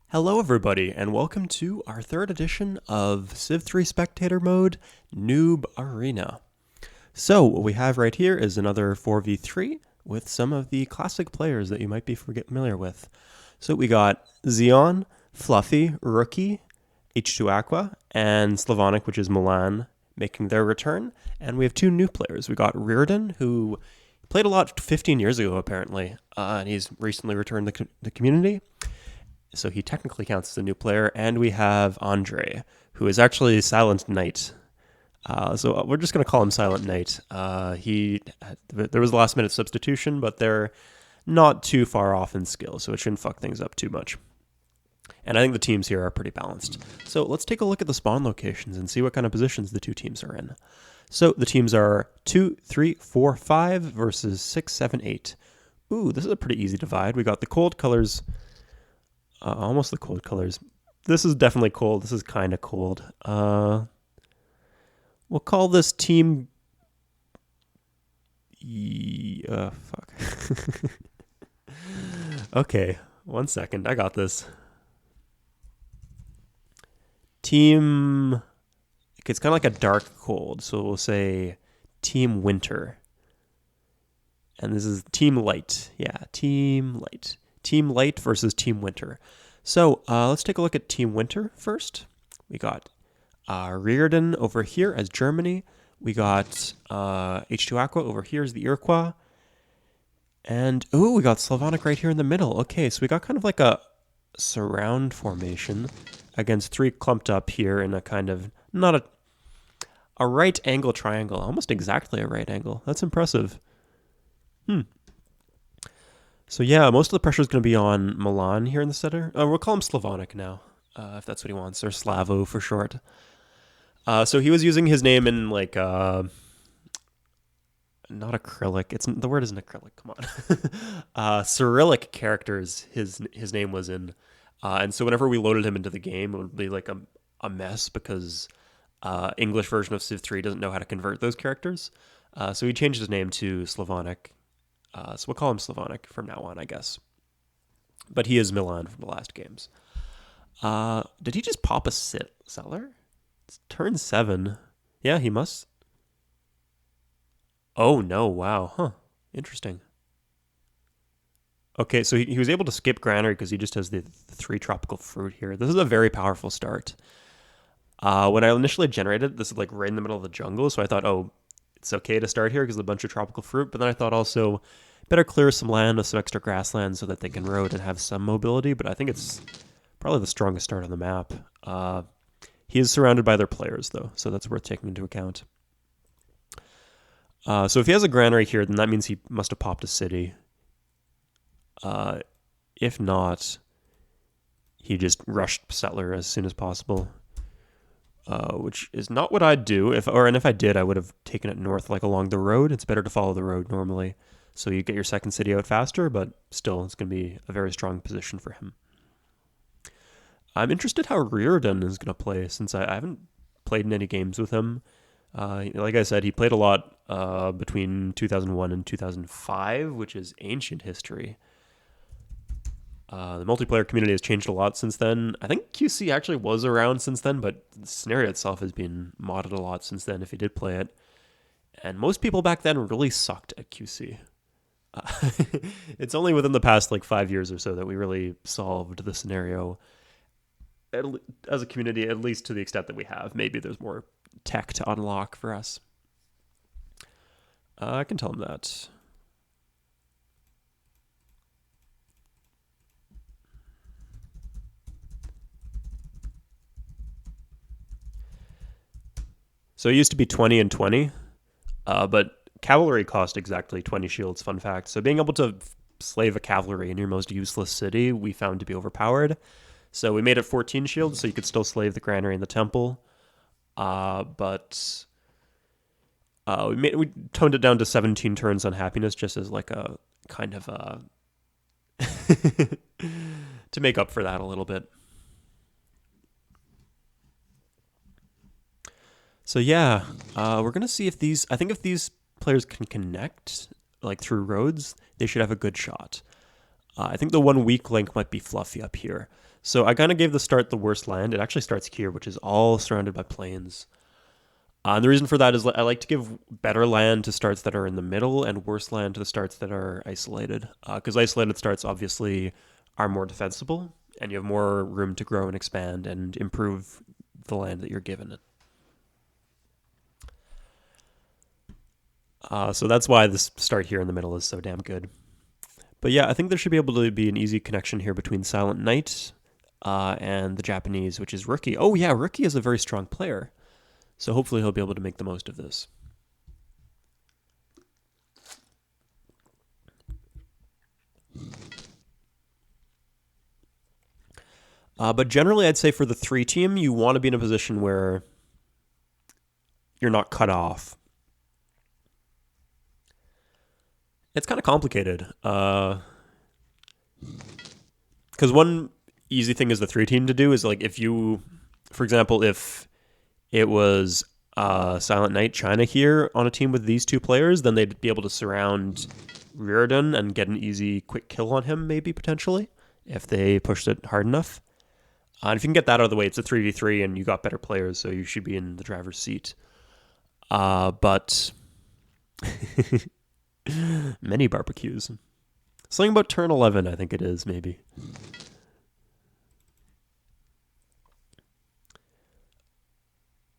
Hello everybody, and welcome to our third edition of Civ 3 Spectator Mode, Noob Arena. So, what we have right here is another 4v3 with some of the classic players that you might be familiar with. So we got Xeon, Fluffy, Rookie, H2 Aqua, and Slavonic, which is Milan, making their return. And we have two new players. We got Reardon, who played a lot 15 years ago, apparently, and he's recently returned to the community. So he technically counts as a new player. And we have Andre, who is actually Silent Knight. So we're just going to call him Silent Knight. There was a last minute substitution, but they're not too far off in skill, so it shouldn't fuck things up too much. And I think the teams here are pretty balanced. So let's take a look at the spawn locations and see what kind of positions the two teams are in. So the teams are 2, 3, 4, 5 versus 6, 7, 8. Ooh, this is a pretty easy divide. We got the cold colors. Almost the cold colors. This is definitely cold. This is kind of cold. We'll call this team... fuck. Okay, 1 second. I got this. Team... It's kind of like a dark cold, so we'll say Team Winter. And this is Team Light. Yeah, Team Light. Team Light versus Team Winter. So let's take a look at Team Winter first. We got Reardon over here as Germany. We got H2 Aqua over here as the Iroquois. And, ooh, we got Slavonic right here in the middle. Okay, so we got kind of like a surround formation against three clumped up here in a kind of, not a right angle triangle. Almost exactly a right angle. That's impressive. So yeah, most of the pressure is going to be on Milan here in the center. We'll call him Slavonic now, if that's what he wants, or Slavo for short. So he was using his name in like not acrylic. The word isn't acrylic. Come on, Cyrillic characters. His name was in, and so whenever we loaded him into the game, it would be like a mess because English version of Civ 3 doesn't know how to convert those characters. So he changed his name to Slavonic. So we'll call him Slavonic from now on, I guess. But he is Milan from the last games. Did he just pop a settler? It's turn 7. Yeah, he must. Oh, no. Wow. Huh. Interesting. Okay, so he was able to skip Granary because he just has the 3 tropical fruit here. This is a very powerful start. When I initially generated, this is like right in the middle of the jungle, so I thought, oh, it's okay to start here because of a bunch of tropical fruit, but then I thought also better clear some land with some extra grassland so that they can road and have some mobility, but I think it's probably the strongest start on the map. He is surrounded by their players, though, so that's worth taking into account. So if he has a granary here, then that means he must have popped a city. If not, he just rushed settler as soon as possible. Which is not what I'd do. If I did, I would have taken it north, like along the road. It's better to follow the road normally, so you get your second city out faster. But still, it's going to be a very strong position for him. I'm interested how Reardon is going to play since I haven't played in any games with him. Like I said, he played a lot between 2001 and 2005, which is ancient history. The multiplayer community has changed a lot since then. I think QC actually was around since then, but the scenario itself has been modded a lot since then if you did play it. And most people back then really sucked at QC. It's only within the past like 5 years or so that we really solved the scenario as a community, at least to the extent that we have. Maybe there's more tech to unlock for us. I can tell him that. So it used to be 20 and 20, but cavalry cost exactly 20 shields, fun fact. So being able to slave a cavalry in your most useless city, we found to be overpowered. So we made it 14 shields, so you could still slave the granary and the temple. But we toned it down to 17 turns on happiness, just as like a kind of to make up for that a little bit. So yeah, we're going to see if these players can connect, like through roads, they should have a good shot. I think the one weak link might be Fluffy up here. So I kind of gave the start the worst land. It actually starts here, which is all surrounded by plains. And the reason for that is I like to give better land to starts that are in the middle and worse land to the starts that are isolated. Because isolated starts obviously are more defensible, and you have more room to grow and expand and improve the land that you're given it. So that's why this start here in the middle is so damn good. But yeah, I think there should be able to be an easy connection here between Silent Knight and the Japanese, which is Rookie. Oh yeah, Rookie is a very strong player. So hopefully he'll be able to make the most of this. But generally, I'd say for the 3 team, you want to be in a position where you're not cut off. It's kind of complicated. Because one easy thing is the 3 team to do is like if you, for example, if it was Silent Knight China here on a team with these 2 players, then they'd be able to surround Reardon and get an easy quick kill on him, maybe potentially, if they pushed it hard enough. And if you can get that out of the way, it's a 3v3 and you got better players, so you should be in the driver's seat. But many barbecues. Something about turn 11, I think it is, maybe.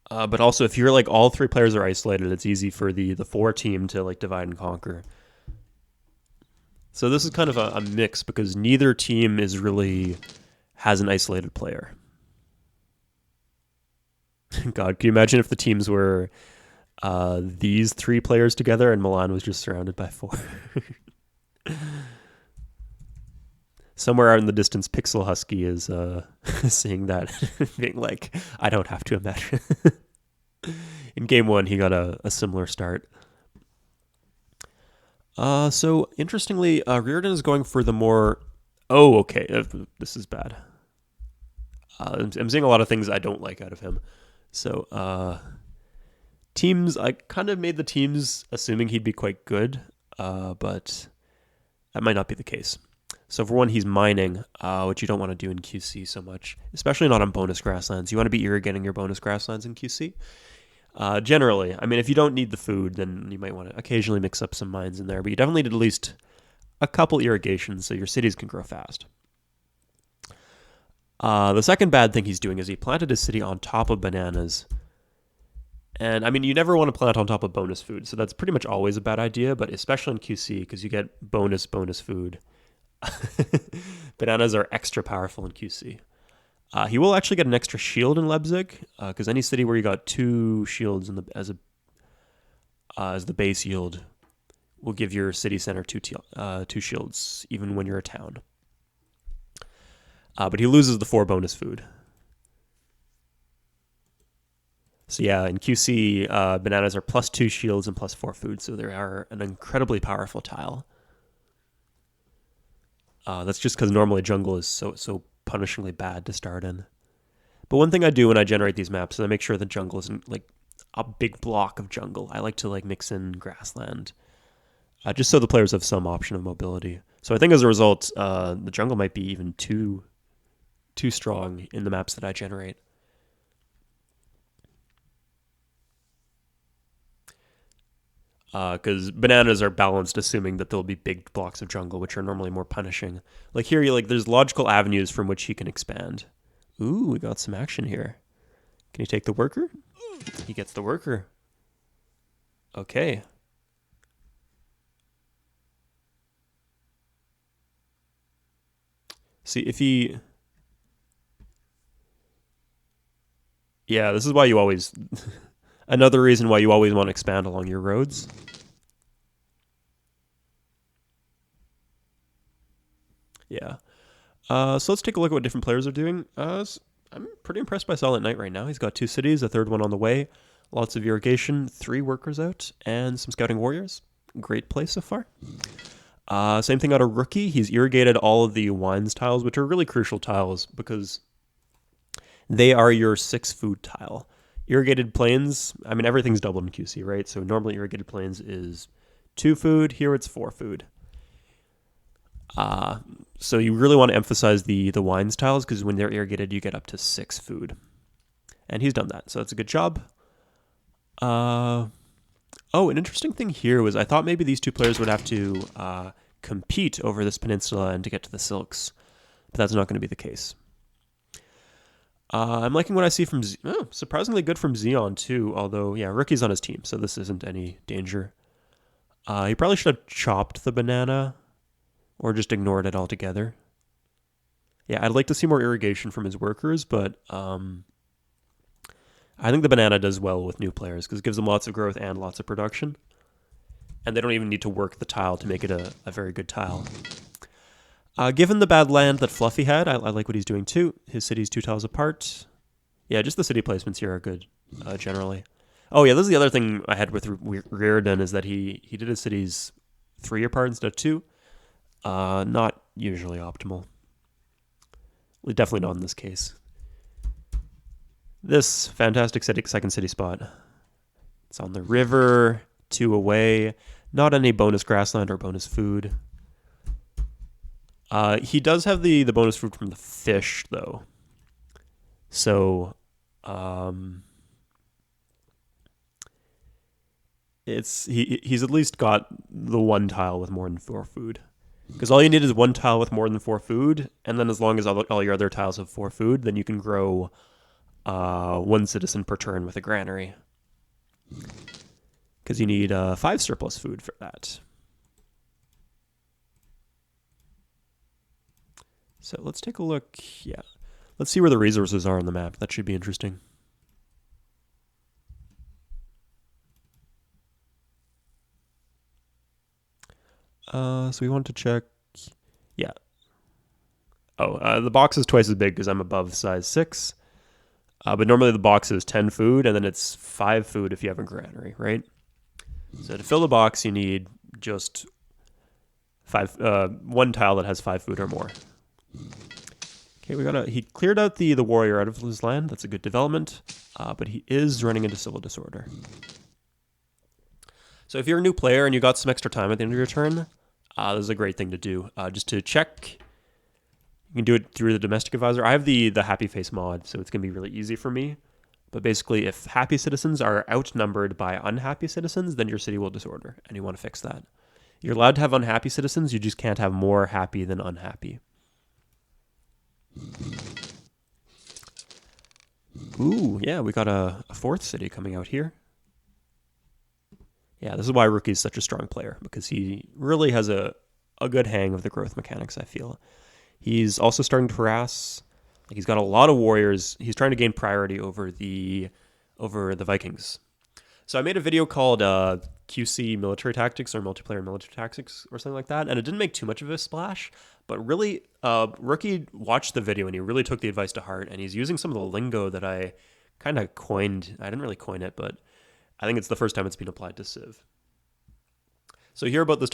But also, if you're like all 3 players are isolated, it's easy for the 4 team to like divide and conquer. So this is kind of a mix because neither team is really has an isolated player. God, can you imagine if the teams were these 3 players together and Milan was just surrounded by 4? Somewhere out in the distance, Pixel Husky is seeing that, being like, I don't have to imagine. In game 1, he got a similar start. So, interestingly, Reardon is going for the more... Oh, okay, this is bad. I'm seeing a lot of things I don't like out of him. So, teams, I kind of made the teams assuming he'd be quite good, but that might not be the case. So for one, he's mining, which you don't want to do in QC so much, especially not on bonus grasslands. You want to be irrigating your bonus grasslands in QC. Generally, I mean, if you don't need the food, then you might want to occasionally mix up some mines in there, but you definitely need at least a couple irrigations so your cities can grow fast. The second bad thing he's doing is he planted his city on top of bananas. And I mean, you never want to plant on top of bonus food, so that's pretty much always a bad idea, but especially in QC because you get bonus food. Bananas are extra powerful in QC. He will actually get an extra shield in Leipzig because any city where you got 2 shields as the base yield will give your city center 2 shields even when you're a town. But he loses the 4 bonus food. So yeah, in QC, bananas are +2 shields and +4 food, so they are an incredibly powerful tile. That's just because normally jungle is so punishingly bad to start in. But one thing I do when I generate these maps is I make sure the jungle isn't like a big block of jungle. I like to like mix in grassland, just so the players have some option of mobility. So I think as a result, the jungle might be even too strong in the maps that I generate. Because bananas are balanced, assuming that there'll be big blocks of jungle, which are normally more punishing. Like here, there's logical avenues from which he can expand. Ooh, we got some action here. Can he take the worker? He gets the worker. Okay. See, if he... Yeah, this is why you always... Another reason why you always want to expand along your roads. Yeah. So let's take a look at what different players are doing. I'm pretty impressed by Silent Knight right now. He's got 2 cities, a 3rd one on the way, lots of irrigation, 3 workers out, and some scouting warriors. Great play so far. Same thing out of Rookie. He's irrigated all of the wines tiles, which are really crucial tiles because they are your 6 food tile. Irrigated plains, I mean, everything's doubled in QC, right? So normally irrigated plains is 2 food. Here it's 4 food. So you really want to emphasize the wines tiles, because when they're irrigated, you get up to 6 food. And he's done that, so that's a good job. Oh, an interesting thing here was I thought maybe these two players would have to compete over this peninsula and to get to the silks, but that's not going to be the case. I'm liking what I see from surprisingly good from Xeon too, although, yeah, Rookie's on his team, so this isn't any danger. He probably should have chopped the banana or just ignored it altogether. Yeah, I'd like to see more irrigation from his workers, but I think the banana does well with new players because it gives them lots of growth and lots of production. And they don't even need to work the tile to make it a very good tile. Given the bad land that Fluffy had, I like what he's doing too. His city's 2 tiles apart. Yeah, just the city placements here are good, generally. Oh yeah, this is the other thing I had with Reardon, is that he did his cities 3 apart instead of 2. Not usually optimal. Definitely not in this case. This fantastic second city spot. It's on the river, 2 away. Not any bonus grassland or bonus food. He does have the bonus food from the fish, though. So, he's at least got the 1 tile with more than 4 food. Because all you need is 1 tile with more than 4 food, and then as long as all your other tiles have 4 food, then you can grow 1 citizen per turn with a granary. Because you need 5 surplus food for that. So let's take a look. Yeah, let's see where the resources are on the map. That should be interesting. So we want to check. Yeah. Oh, the box is twice as big because I'm above size 6. But normally the box is 10 food, and then it's 5 food if you have a granary, right? So to fill the box, you need just 1 tile that has 5 food or more. Okay, he cleared out the warrior out of his land. That's a good development, but he is running into civil disorder. So if you're a new player and you got some extra time at the end of your turn, this is a great thing to do. Just to check, you can do it through the domestic advisor. I have the happy face mod, so it's going to be really easy for me. But basically, if happy citizens are outnumbered by unhappy citizens, then your city will disorder, and you want to fix that. You're allowed to have unhappy citizens, you just can't have more happy than unhappy. Ooh, yeah, we got a 4th city coming out here. Yeah, this is why Rookie's such a strong player, because he really has a good hang of the growth mechanics, I feel. He's also starting to harass. Like, he's got a lot of warriors. He's trying to gain priority over the Vikings. So I made a video called QC Military Tactics or Multiplayer Military Tactics or something like that, and it didn't make too much of a splash, but really, Rookie watched the video and he really took the advice to heart, and he's using some of the lingo that I kind of coined. I didn't really coin it, but I think it's the first time it's been applied to Civ. So hear about this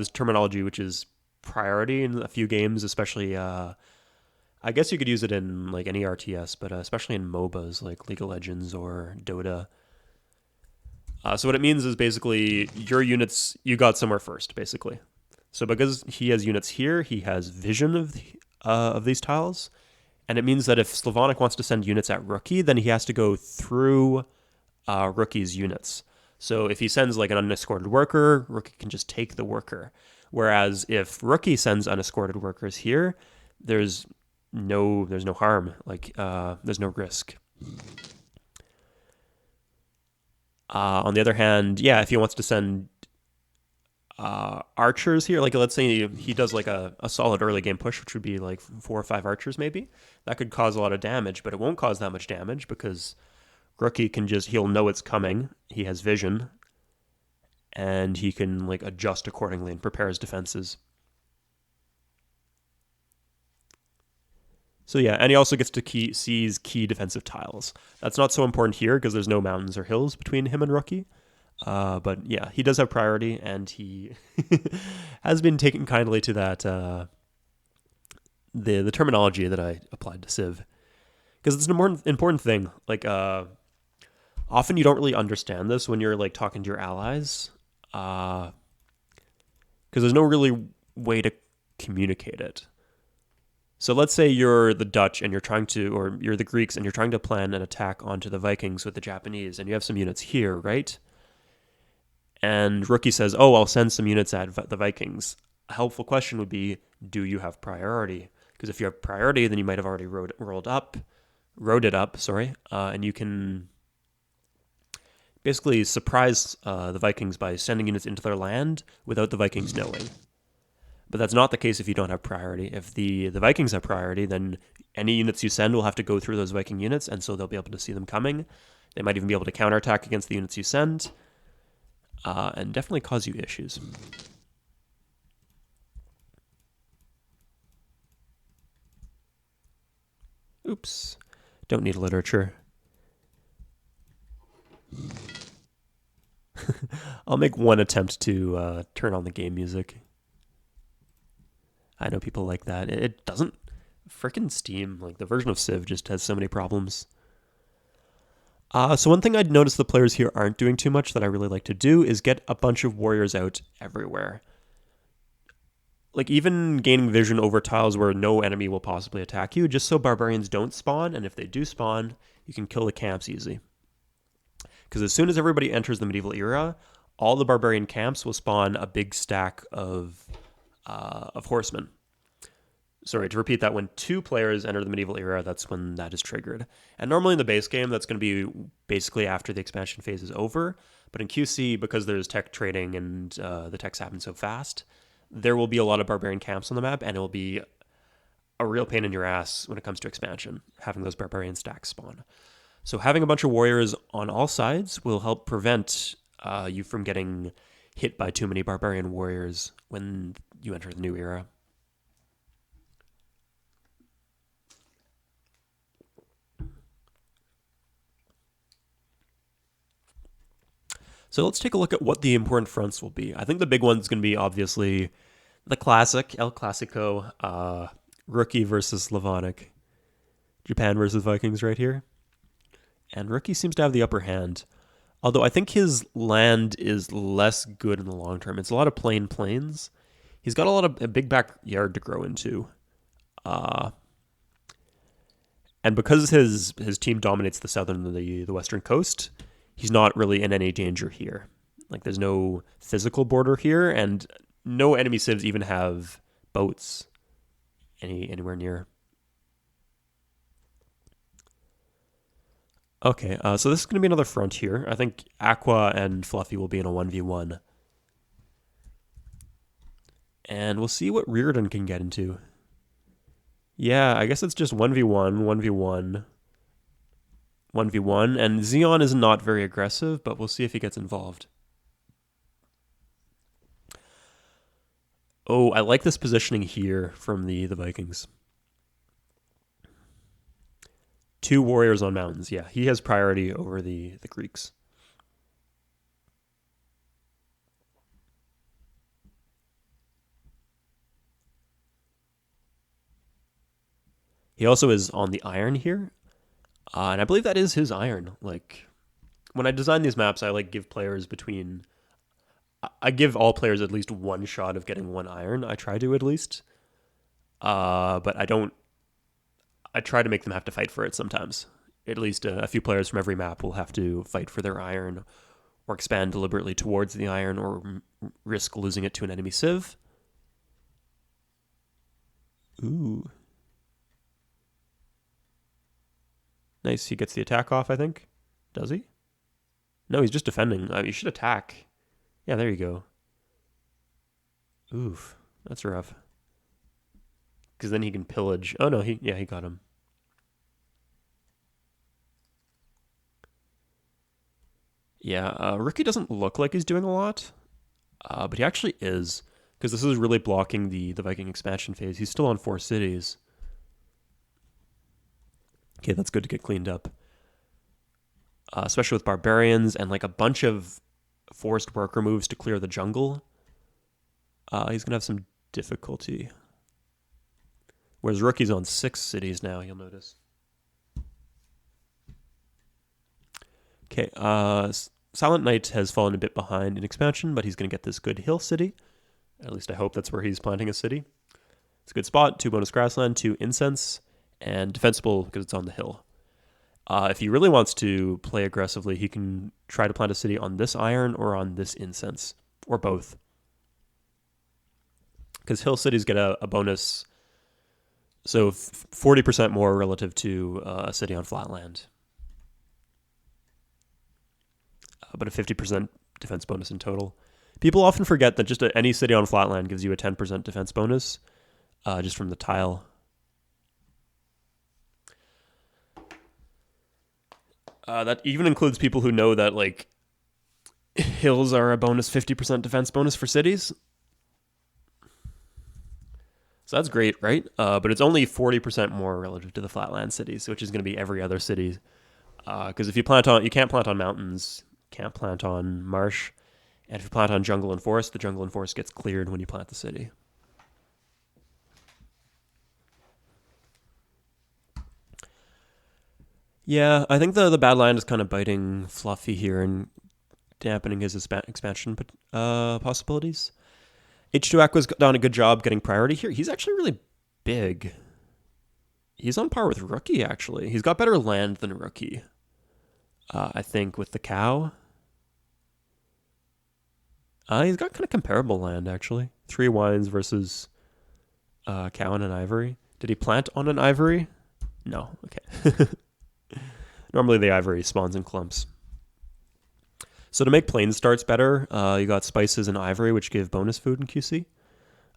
terminology, which is priority in a few games, especially. I guess you could use it in like any RTS, but especially in MOBAs like League of Legends or Dota. So what it means is basically your units, you got somewhere first, basically. So because he has units here, he has vision of these tiles, and it means that if Slavonic wants to send units at Rookie, then he has to go through Rookie's units. So if he sends like an unescorted worker, Rookie can just take the worker. Whereas if Rookie sends unescorted workers here, there's no harm. Like there's no risk. On the other hand, yeah, if he wants to send archers here, like let's say he does like a solid early game push, which would be like 4 or 5 archers maybe, that could cause a lot of damage, but it won't cause that much damage because Rookie he'll know it's coming, he has vision, and he can like adjust accordingly and prepare his defenses. So yeah, and he also gets to seize key defensive tiles. That's not so important here because there's no mountains or hills between him and Rookie. But yeah, he does have priority, and he has been taken kindly to that the terminology that I applied to Civ, because it's an important thing. Like often you don't really understand this when you're like talking to your allies, because there's no really way to communicate it. So let's say you're the Dutch and you're trying to, or you're the Greeks and you're trying to plan an attack onto the Vikings with the Japanese, and you have some units here, right? And Rookie says, oh, I'll send some units at the Vikings. A helpful question would be, do you have priority? Because if you have priority, then you might have already rode it up, and you can basically surprise the Vikings by sending units into their land without the Vikings knowing. But that's not the case if you don't have priority. If the Vikings have priority, then any units you send will have to go through those Viking units, and so they'll be able to see them coming. They might even be able to counterattack against the units you send, and definitely cause you issues. Oops. Don't need literature. I'll make one attempt to turn on the game music. I know people like that. It doesn't... Frickin' Steam, like the version of Civ just has so many problems. So one thing I'd noticed the players here aren't doing too much that I really like to do is get a bunch of warriors out everywhere. Like even gaining vision over tiles where no enemy will possibly attack you, just so barbarians don't spawn, and if they do spawn, you can kill the camps easy. Because as soon as everybody enters the medieval era, all the barbarian camps will spawn a big stack of horsemen. Sorry, to repeat that, when 2 players enter the medieval era, that's when that is triggered. And normally in the base game, that's going to be basically after the expansion phase is over. But in QC, because there's tech trading and the techs happen so fast, there will be a lot of barbarian camps on the map, and it will be a real pain in your ass when it comes to expansion, having those barbarian stacks spawn. So having a bunch of warriors on all sides will help prevent you from getting hit by too many barbarian warriors when you enter the new era. So let's take a look at what the important fronts will be. I think the big one's going to be obviously the classic, El Clasico, Rookie versus Slavonic. Japan versus Vikings right here. And Rookie seems to have the upper hand. Although I think his land is less good in the long term. It's a lot of plain plains. He's got a big backyard to grow into. And because his team dominates the southern and the western coast, he's not really in any danger here. Like there's no physical border here, and no enemy civs even have boats anywhere near. Okay, so this is going to be another front here. I think Aqua and Fluffy will be in a 1v1. And we'll see what Reardon can get into. Yeah, I guess it's just 1v1, 1v1, 1v1. And Xeon is not very aggressive, but we'll see if he gets involved. Oh, I like this positioning here from the Vikings. 2 warriors on mountains. Yeah, he has priority over the Greeks. He also is on the iron here. And I believe that is his iron. Like, when I design these maps, I give players I give all players at least one shot of getting 1 iron. I try to at least. But I don't... I try to make them have to fight for it sometimes. At least a few players from every map will have to fight for their iron or expand deliberately towards the iron or risk losing it to an enemy civ. Ooh. Nice, he gets the attack off, I think. Does he? No, he's just defending. You should attack. Yeah, there you go. Oof, that's rough. Because then he can pillage. Oh no, he got him. Yeah, Rookie doesn't look like he's doing a lot, but he actually is, because this is really blocking the Viking expansion phase. He's still on 4 cities. Okay, that's good to get cleaned up. Especially with barbarians and a bunch of forced worker moves to clear the jungle. He's going to have some difficulty. Whereas Rookie's on 6 cities now, you'll notice. Okay, Silent Knight has fallen a bit behind in expansion, but he's going to get this good hill city. At least I hope that's where he's planting a city. It's a good spot. 2 bonus grassland, 2 incense, and defensible because it's on the hill. If he really wants to play aggressively, he can try to plant a city on this iron or on this incense, or both. Because hill cities get a bonus, so 40% more relative to a city on flat land. But a 50% defense bonus in total. People often forget that just any city on flat land gives you a 10% defense bonus just from the tile. That even includes people who know that like hills are a bonus 50% defense bonus for cities. So that's great, right? But it's only 40% more relative to the flatland cities, which is going to be every other city. Because if you can't plant on mountains, can't plant on marsh, and if you plant on jungle and forest, the jungle and forest gets cleared when you plant the city. Yeah, I think the bad land is kind of biting Fluffy here and dampening his expansion possibilities. H2 Aqua's done a good job getting priority here. He's actually really big. He's on par with Rookie, actually. He's got better land than Rookie, I think, with the cow. He's got kind of comparable land, actually. 3 wines versus cow and an ivory. Did he plant on an ivory? No. Okay. Normally the ivory spawns in clumps. So to make plains starts better, you got spices and ivory, which give bonus food in QC.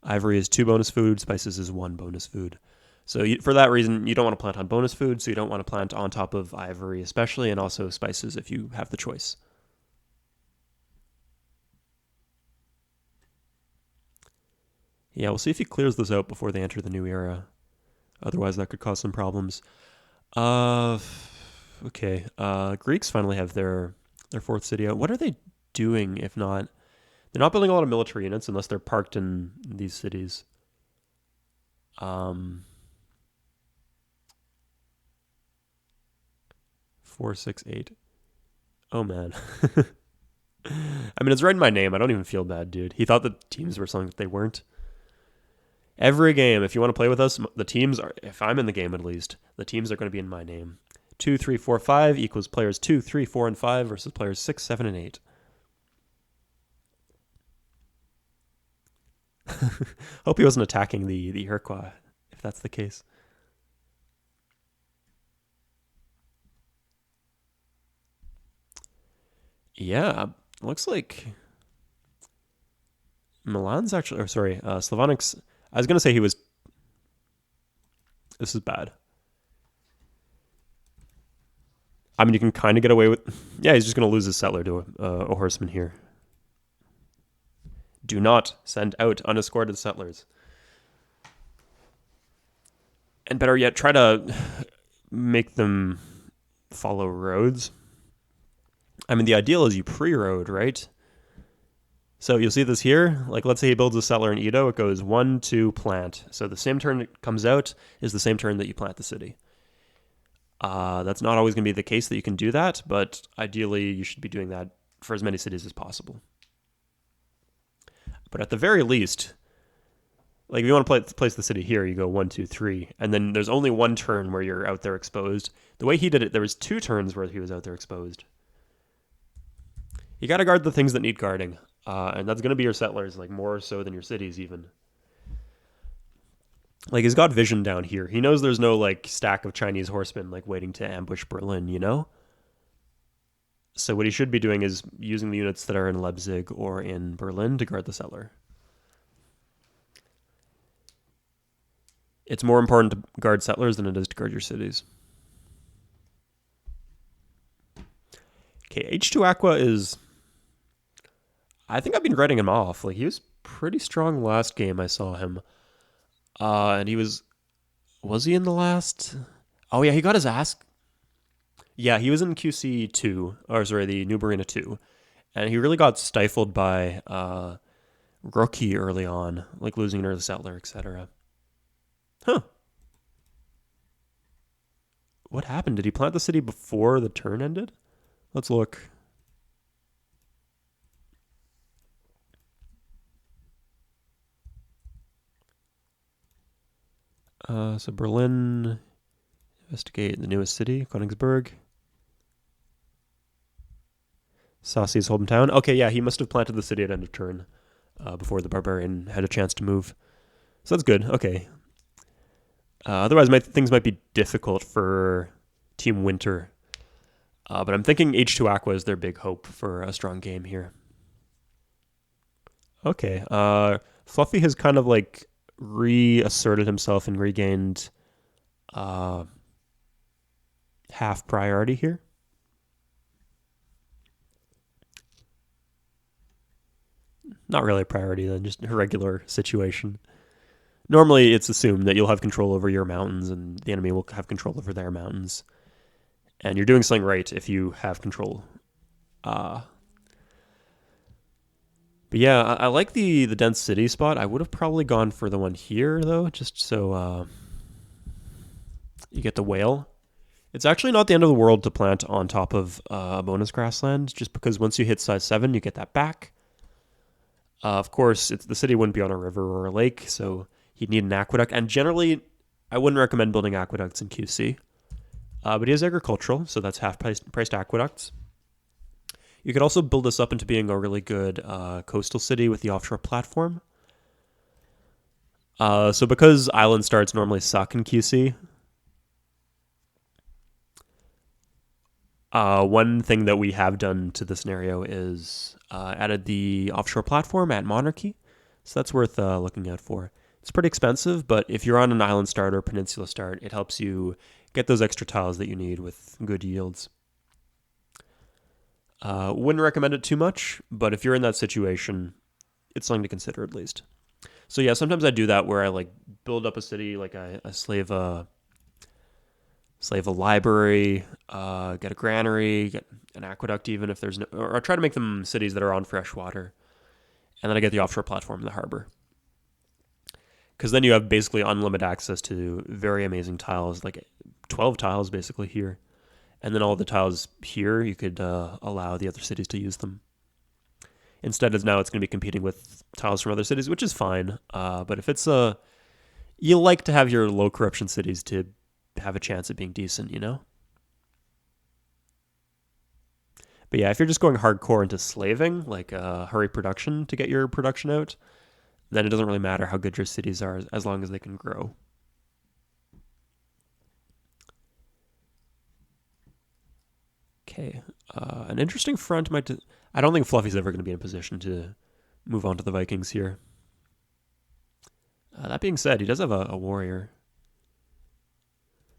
Ivory is 2 bonus food, spices is 1 bonus food. So for that reason, you don't want to plant on bonus food, so you don't want to plant on top of ivory especially, and also spices if you have the choice. Yeah, we'll see if he clears this out before they enter the new era. Otherwise, that could cause some problems. Okay. Greeks finally have their 4th city out. What are they doing if not? They're not building a lot of military units unless they're parked in these cities. 4, 6, 8. Oh, man. I mean, it's right in my name. I don't even feel bad, dude. He thought the teams were something that they weren't. Every game, if you want to play with us, the teams are, if I'm in the game at least, the teams are going to be in my name. 2, 3, 4, 5 equals players 2, 3, 4, and 5 versus players 6, 7, and 8. Hope he wasn't attacking the Iroquois, if that's the case. Yeah, looks like Milan's actually, or sorry, Slavonics. I was going to say he was. This is bad. I mean, you can kind of get away with. Yeah, he's just going to lose his settler to a horseman here. Do not send out unescorted settlers. And better yet, try to make them follow roads. I mean, the ideal is you pre-road, right? So you'll see this here. Like, let's say he builds a settler in Edo. It goes 1, 2, plant. So the same turn it comes out is the same turn that you plant the city. That's not always going to be the case that you can do that, but ideally you should be doing that for as many cities as possible. But at the very least, like if you want to place the city here, you go 1, 2, 3, and then there's only 1 turn where you're out there exposed. The way he did it, there was 2 turns where he was out there exposed. You got to guard the things that need guarding, and that's going to be your settlers, like more so than your cities even. Like he's got vision down here. He knows there's no like stack of Chinese horsemen like waiting to ambush Berlin, you know? So what he should be doing is using the units that are in Leipzig or in Berlin to guard the settler. It's more important to guard settlers than it is to guard your cities. Okay, H2 Aqua is... I think I've been writing him off. Like, he was pretty strong last game I saw him. And he was... Was he in the last... Oh, yeah, he got his ass... Yeah, he was in QC 2, or sorry, the Noob Arena 2. And he really got stifled by Rookie early on, like losing to the settler, etc. Huh. What happened? Did he plant the city before the turn ended? Let's look. So Berlin, investigate the newest city, Königsberg. Saucy's hometown. Okay, yeah, he must have planted the city at end of turn before the barbarian had a chance to move. So that's good. Okay. Otherwise, things might be difficult for Team Winter. But I'm thinking H2 Aqua is their big hope for a strong game here. Okay. Fluffy has kind of like reasserted himself and regained half priority here. Not really a priority then, just a regular situation. Normally, it's assumed that you'll have control over your mountains and the enemy will have control over their mountains. And you're doing something right if you have control. But yeah, I like the dense city spot. I would have probably gone for the one here, though, just so you get the whale. It's actually not the end of the world to plant on top of a bonus grassland, just because once you hit size 7, you get that back. Of course, the city wouldn't be on a river or a lake, so you'd need an aqueduct. And generally, I wouldn't recommend building aqueducts in QC. But he is agricultural, so that's half-priced aqueducts. You could also build this up into being a really good coastal city with the offshore platform. So because island starts normally suck in QC, one thing that we have done to the scenario is added the offshore platform at Monarchy. So that's worth looking out for. It's pretty expensive, but if you're on an island start or peninsula start, it helps you get those extra tiles that you need with good yields. Wouldn't recommend it too much, but if you're in that situation, it's something to consider at least. So yeah, sometimes I do that where I like build up a city, like I slave a library, get a granary, get an aqueduct even if there's no, or I try to make them cities that are on fresh water, and then I get the offshore platform in the harbor. Because then you have basically unlimited access to very amazing tiles, like 12 tiles basically here. And then all the tiles here, you could allow the other cities to use them. Instead, as now it's going to be competing with tiles from other cities, which is fine. But if it's you like to have your low corruption cities to have a chance at being decent, you know? But yeah, if you're just going hardcore into slaving, like hurry production to get your production out, then it doesn't really matter how good your cities are as long as they can grow. Okay, an interesting front might... I don't think Fluffy's ever going to be in a position to move on to the Vikings here. That being said, he does have a warrior.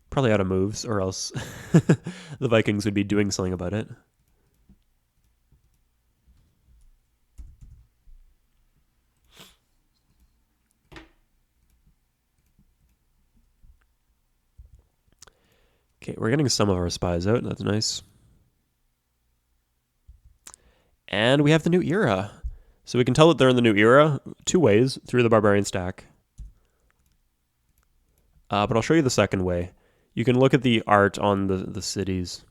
Probably out of moves, or else the Vikings would be doing something about it. Okay, we're getting some of our spies out. That's nice. And we have the new era. So we can tell that they're in the new era two ways, through the barbarian stack. But I'll show you the second way. You can look at the art on the cities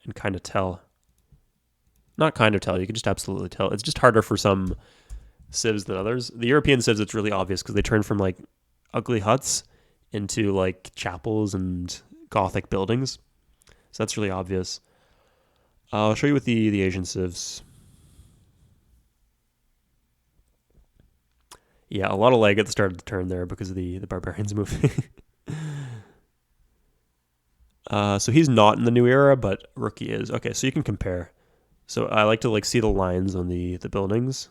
and kind of tell. Not kind of tell, you can just absolutely tell. It's just harder for some civs than others. The European civs, it's really obvious because they turn from like ugly huts into like chapels and Gothic buildings. So that's really obvious. I'll show you with the Asian civs. Yeah, a lot of lag at the start of the turn there because of the barbarians moving. So he's not in the new era, but Rookie is. Okay, so you can compare. So I like to like see the lines on the buildings.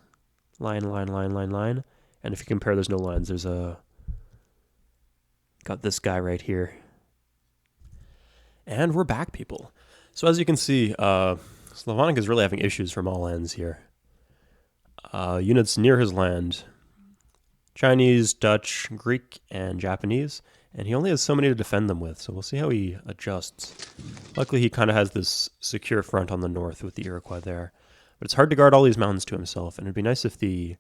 Line. And if you compare, there's no lines. There's got this guy right here. And we're back, people. So as you can see, Slavonic is really having issues from all ends here. Units near his land. Chinese, Dutch, Greek, and Japanese. And he only has so many to defend them with, so we'll see how he adjusts. Luckily, he kind of has this secure front on the north with the Iroquois there. But it's hard to guard all these mountains to himself, and it'd be nice if the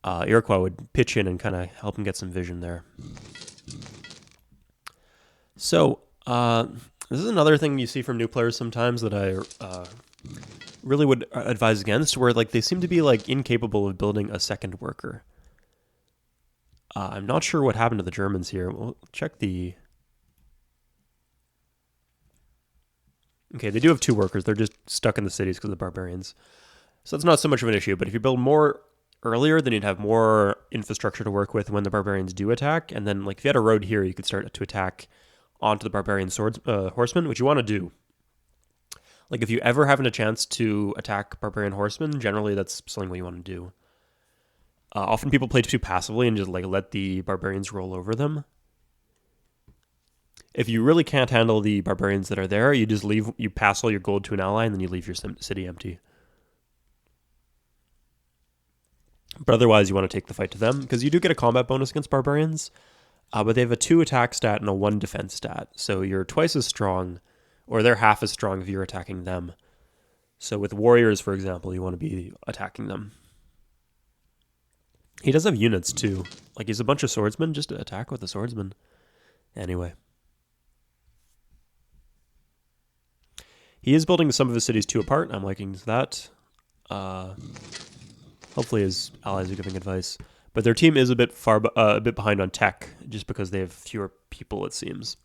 Iroquois would pitch in and kind of help him get some vision there. So, this is another thing you see from new players sometimes that I really would advise against, where like they seem to be like incapable of building a second worker. I'm not sure what happened to the Germans here. We'll check the... Okay, they do have 2 workers. They're just stuck in the cities because of the barbarians. So that's not so much of an issue, but if you build more earlier, then you'd have more infrastructure to work with when the barbarians do attack. And then, like, if you had a road here, you could start to attack onto the barbarian horsemen, which you want to do. Like, if you ever have a chance to attack barbarian horsemen, generally that's something what you want to do. Often people play too passively and just, like, let the barbarians roll over them. If you really can't handle the barbarians that are there, you just leave, you pass all your gold to an ally, and then you leave your city empty. But otherwise, you want to take the fight to them, because you do get a combat bonus against barbarians, but they have a 2 attack stat and a 1 defense stat, so you're twice as strong, or they're half as strong if you're attacking them. So with warriors, for example, you want to be attacking them. He does have units, too. Like, he's a bunch of swordsmen, just to attack with the swordsman. Anyway. He is building some of his cities 2 apart. I'm liking that. Hopefully his allies are giving advice. But their team is a bit behind on tech, just because they have fewer people, it seems.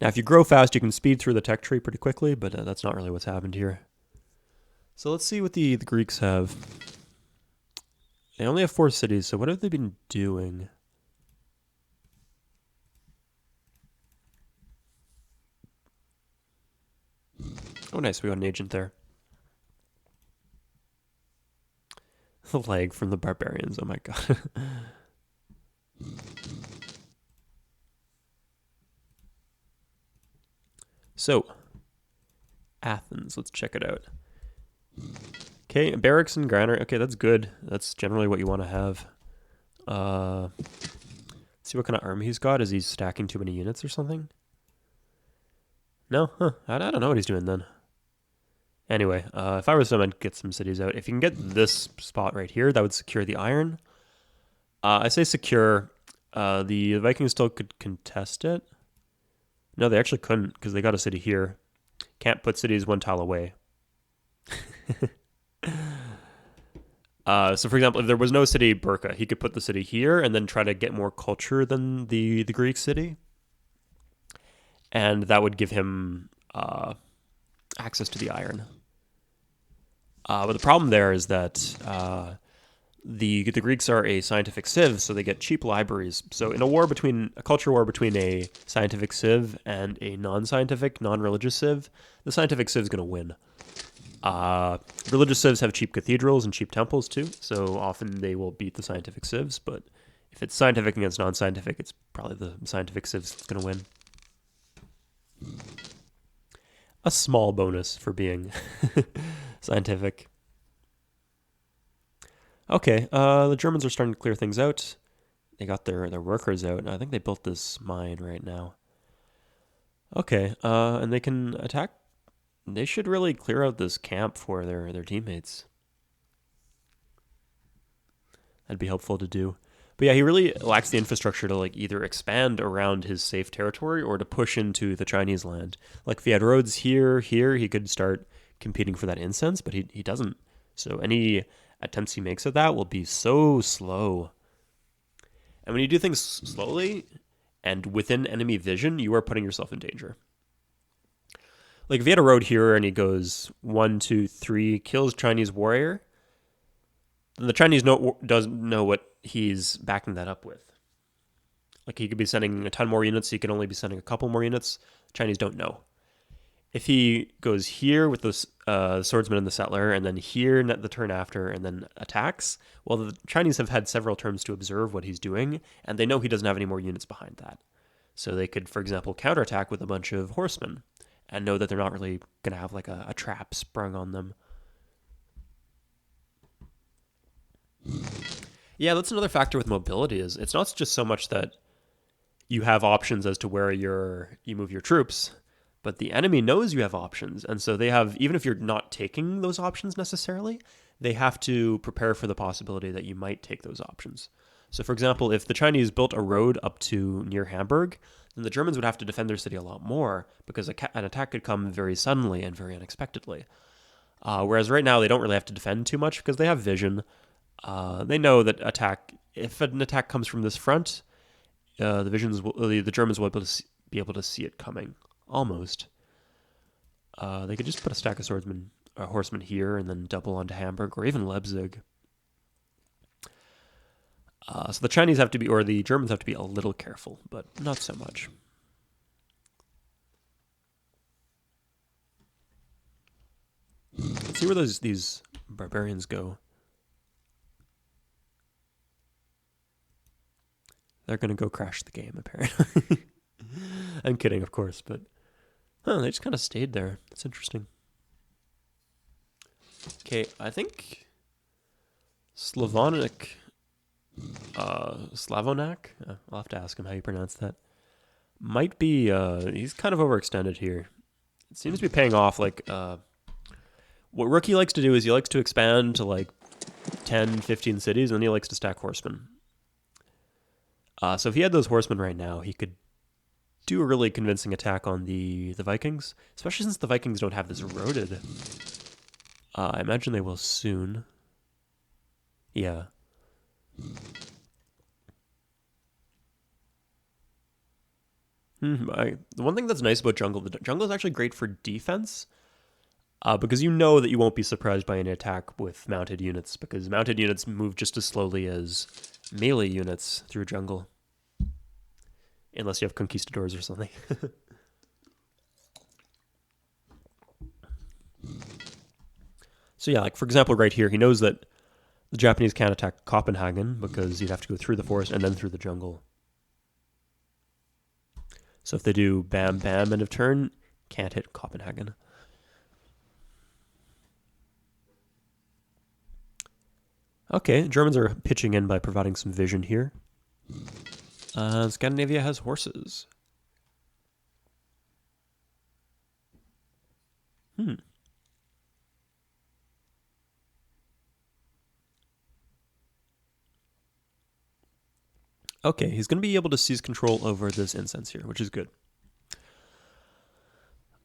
Now, if you grow fast, you can speed through the tech tree pretty quickly, but that's not really what's happened here. So let's see what the Greeks have. They only have 4 cities, so what have they been doing? Oh, nice. We got an agent there. The lag from the barbarians. Oh, my God. So, Athens. Let's check it out. Okay, barracks and granary. Okay, that's good. That's generally what you want to have. Let's see what kind of army he's got. Is he stacking too many units or something? No? Huh. I don't know what he's doing then. Anyway, if I was him, I'd get some cities out. If you can get this spot right here, that would secure the iron. I say secure. The Vikings still could contest it. No, they actually couldn't, because they got a city here. Can't put cities 1 tile away. So, for example, if there was no city Burka, he could put the city here and then try to get more culture than the Greek city. And that would give him access to the iron. But the problem there is that the Greeks are a scientific civ, so they get cheap libraries. So in a culture war between a scientific civ and a non-scientific, non-religious civ, the scientific civ is going to win. Religious civs have cheap cathedrals and cheap temples too, so often they will beat the scientific civs, but if it's scientific against non-scientific, it's probably the scientific civs that's going to win. A small bonus for being scientific. Okay, the Germans are starting to clear things out. They got their workers out. I think they built this mine right now. Okay, and they can attack. They should really clear out this camp for their teammates. That'd be helpful to do. But yeah, he really lacks the infrastructure to like either expand around his safe territory or to push into the Chinese land. Like if he had roads here, he could start competing for that incense, but he doesn't. So any attempts he makes at that will be so slow. And when you do things slowly and within enemy vision, you are putting yourself in danger. Like if he had a road here and he goes 1, 2, 3, kills Chinese warrior, then the Chinese doesn't know what he's backing that up with. Like he could be sending a ton more units, he could only be sending a couple more units. Chinese don't know. If he goes here with the swordsman and the settler, and then here the turn after, and then attacks, well, the Chinese have had several turns to observe what he's doing, and they know he doesn't have any more units behind that. So they could, for example, counterattack with a bunch of horsemen, and know that they're not really going to have like a trap sprung on them. Yeah, that's another factor with mobility is it's not just so much that you have options as to where you move your troops, but the enemy knows you have options. And so they have, even if you're not taking those options necessarily, they have to prepare for the possibility that you might take those options. So for example, if the Chinese built a road up to near Hamburg, then the Germans would have to defend their city a lot more because an attack could come very suddenly and very unexpectedly. Whereas right now they don't really have to defend too much because they have vision. They know that if an attack comes from this front, the Germans will be able to see it coming almost. They could just put a stack of horsemen here and then double onto Hamburg or even Leipzig. So the Chinese have to be, or the Germans have to be a little careful, but not so much. Let's see where these barbarians go. They're going to go crash the game, apparently. I'm kidding, of course, but they just kind of stayed there. That's interesting. Okay, I think Slavonak, I'll have to ask him how you pronounce that. Might be, he's kind of overextended here. It seems to be paying off. Like, what Rookie likes to do is he likes to expand to like 10, 15 cities, and then he likes to stack horsemen. So if he had those horsemen right now, he could do a really convincing attack on the Vikings, especially since the Vikings don't have this eroded. I imagine they will soon. Yeah. The one thing that's nice about jungle, the jungle is actually great for defense, because you know that you won't be surprised by an attack with mounted units, because mounted units move just as slowly as melee units through jungle. Unless you have conquistadors or something. So yeah, like for example right here, he knows that the Japanese can't attack Copenhagen because you'd have to go through the forest and then through the jungle. So if they do bam bam end of turn, can't hit Copenhagen. Okay, Germans are pitching in by providing some vision here. Scandinavia has horses. Okay, he's going to be able to seize control over this incense here, which is good.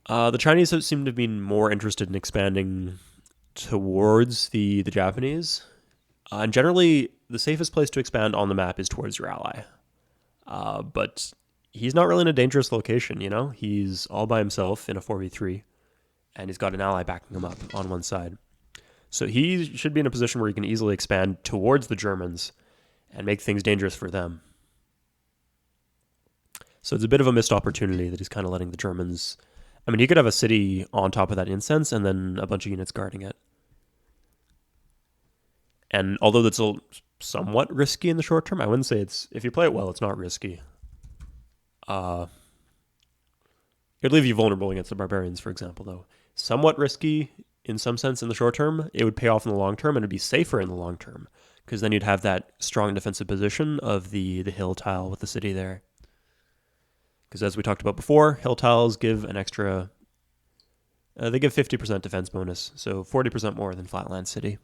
The Chinese seem to be more interested in expanding towards the Japanese. And generally, the safest place to expand on the map is towards your ally. But he's not really in a dangerous location, you know? He's all by himself in a 4v3, and he's got an ally backing him up on one side. So he should be in a position where he can easily expand towards the Germans and make things dangerous for them. So it's a bit of a missed opportunity that he's kind of letting the Germans... I mean, he could have a city on top of that incense and then a bunch of units guarding it. And although that's somewhat risky in the short term, I wouldn't say it's... If you play it well, it's not risky. It would leave you vulnerable against the barbarians, for example, though. Somewhat risky in some sense in the short term. It would pay off in the long term, and it'd be safer in the long term, because then you'd have that strong defensive position of the hill tile with the city there. Because as we talked about before, hill tiles give an extra... they give 50% defense bonus, so 40% more than Flatland City.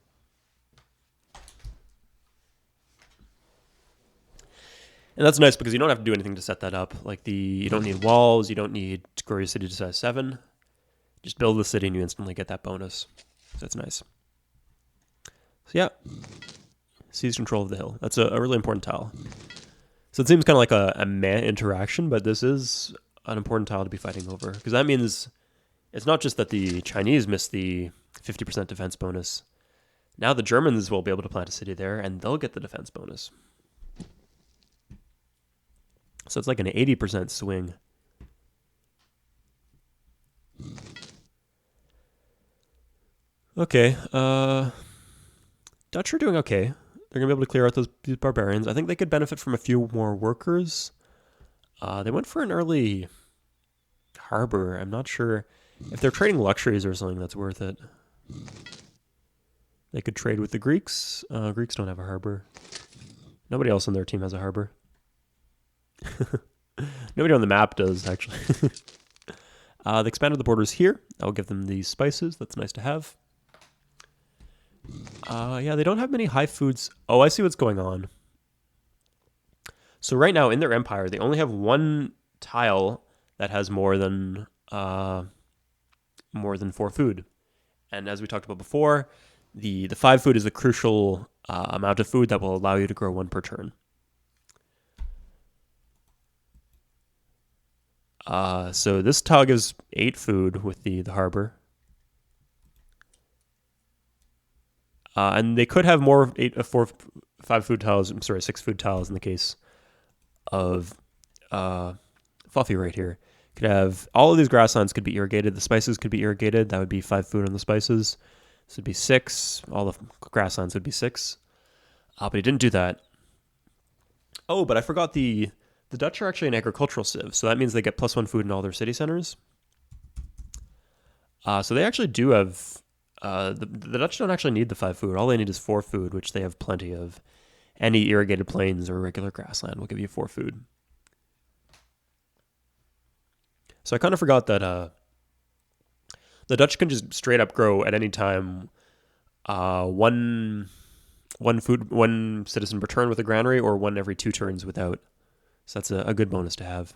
And that's nice because you don't have to do anything to set that up. Like you don't need walls, you don't need to grow your city to size 7. Just build the city and you instantly get that bonus. So that's nice. So yeah, seize control of the hill. That's a really important tile. So it seems kind of like a meh interaction, but this is an important tile to be fighting over. Because that means it's not just that the Chinese miss the 50% defense bonus. Now the Germans will be able to plant a city there, and they'll get the defense bonus. So it's like an 80% swing. Okay, Dutch are doing okay. They're going to be able to clear out these barbarians. I think they could benefit from a few more workers. They went for an early harbor. I'm not sure if they're trading luxuries or something that's worth it. They could trade with the Greeks. Greeks don't have a harbor. Nobody else on their team has a harbor. Nobody on the map does, actually. They expanded the borders here. I'll give them these spices. That's nice to have. Yeah, they don't have many high foods. Oh, I see what's going on. So right now, in their empire, they only have one tile that has more than 4 food. And as we talked about before, the 5 food is the crucial amount of food that will allow you to grow 1 per turn. So this tile gives 8 food with the harbor. And they could have more 5 food tiles. I'm sorry, 6 food tiles in the case of Fluffy right here. Could have all of these grasslands could be irrigated. The spices could be irrigated. That would be 5 food on the spices. This would be 6. All the grasslands would be 6. But he didn't do that. Oh, but I forgot the Dutch are actually an agricultural civ, so that means they get +1 food in all their city centers. So they actually do have... the Dutch don't actually need the 5 food. All they need is 4 food, which they have plenty of. Any irrigated plains or regular grassland will give you 4 food. So I kind of forgot that the Dutch can just straight up grow at any time one citizen per turn with a granary, or 1 every 2 turns without. So that's a good bonus to have.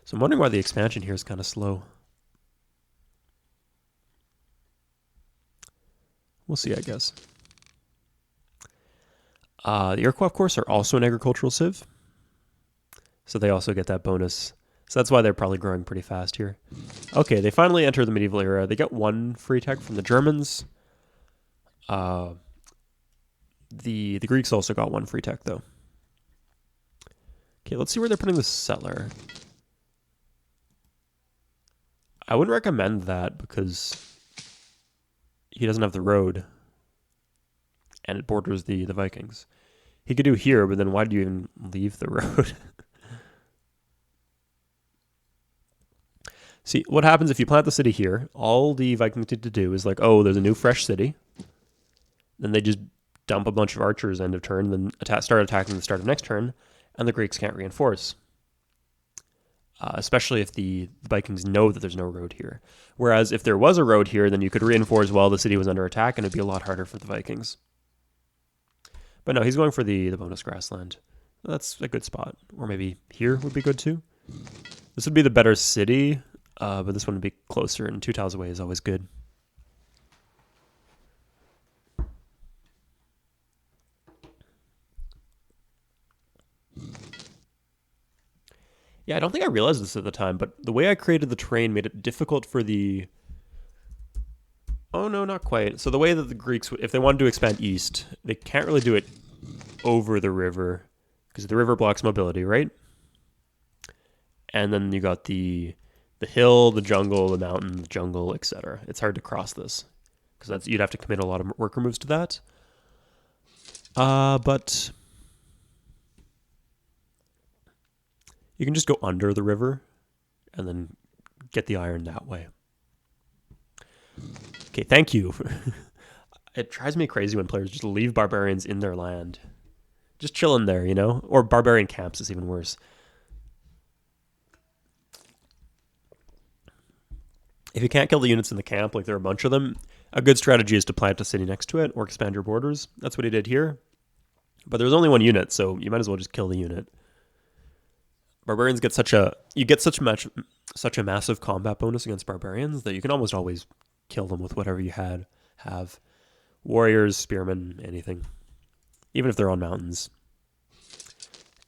So I'm wondering why the expansion here is kind of slow. We'll see, I guess. The Iroquois, of course, are also an agricultural civ. So they also get that bonus. So that's why they're probably growing pretty fast here. Okay, they finally enter the medieval era. They get 1 free tech from the Germans. The Greeks also got 1 free tech, though. Okay, let's see where they're putting the settler. I wouldn't recommend that because he doesn't have the road. And it borders the Vikings. He could do here, but then why do you even leave the road? See, what happens if you plant the city here, all the Vikings need to do is like, oh, there's a new fresh city. Then they just dump a bunch of archers end of turn, then start attacking the start of next turn, and the Greeks can't reinforce. Especially if the Vikings know that there's no road here. Whereas if there was a road here, then you could reinforce while the city was under attack, and it'd be a lot harder for the Vikings. But no, he's going for the bonus grassland. That's a good spot. Or maybe here would be good too. This would be the better city, but this one would be closer, and 2 tiles away is always good. Yeah, I don't think I realized this at the time, but the way I created the terrain made it difficult for the... Oh, no, not quite. So the way that the Greeks, if they wanted to expand east, they can't really do it over the river, because the river blocks mobility, right? And then you got the hill, the jungle, the mountain, the jungle, etc. It's hard to cross this, because you'd have to commit a lot of worker moves to that. But you can just go under the river and then get the iron that way. Okay, thank you. It drives me crazy when players just leave barbarians in their land. Just chilling there, you know? Or barbarian camps is even worse. If you can't kill the units in the camp, like there are a bunch of them, a good strategy is to plant a city next to it or expand your borders. That's what he did here. But there's only 1 unit, so you might as well just kill the unit. Barbarians get such a massive combat bonus against barbarians that you can almost always kill them with whatever you have. Warriors, spearmen, anything. Even if they're on mountains.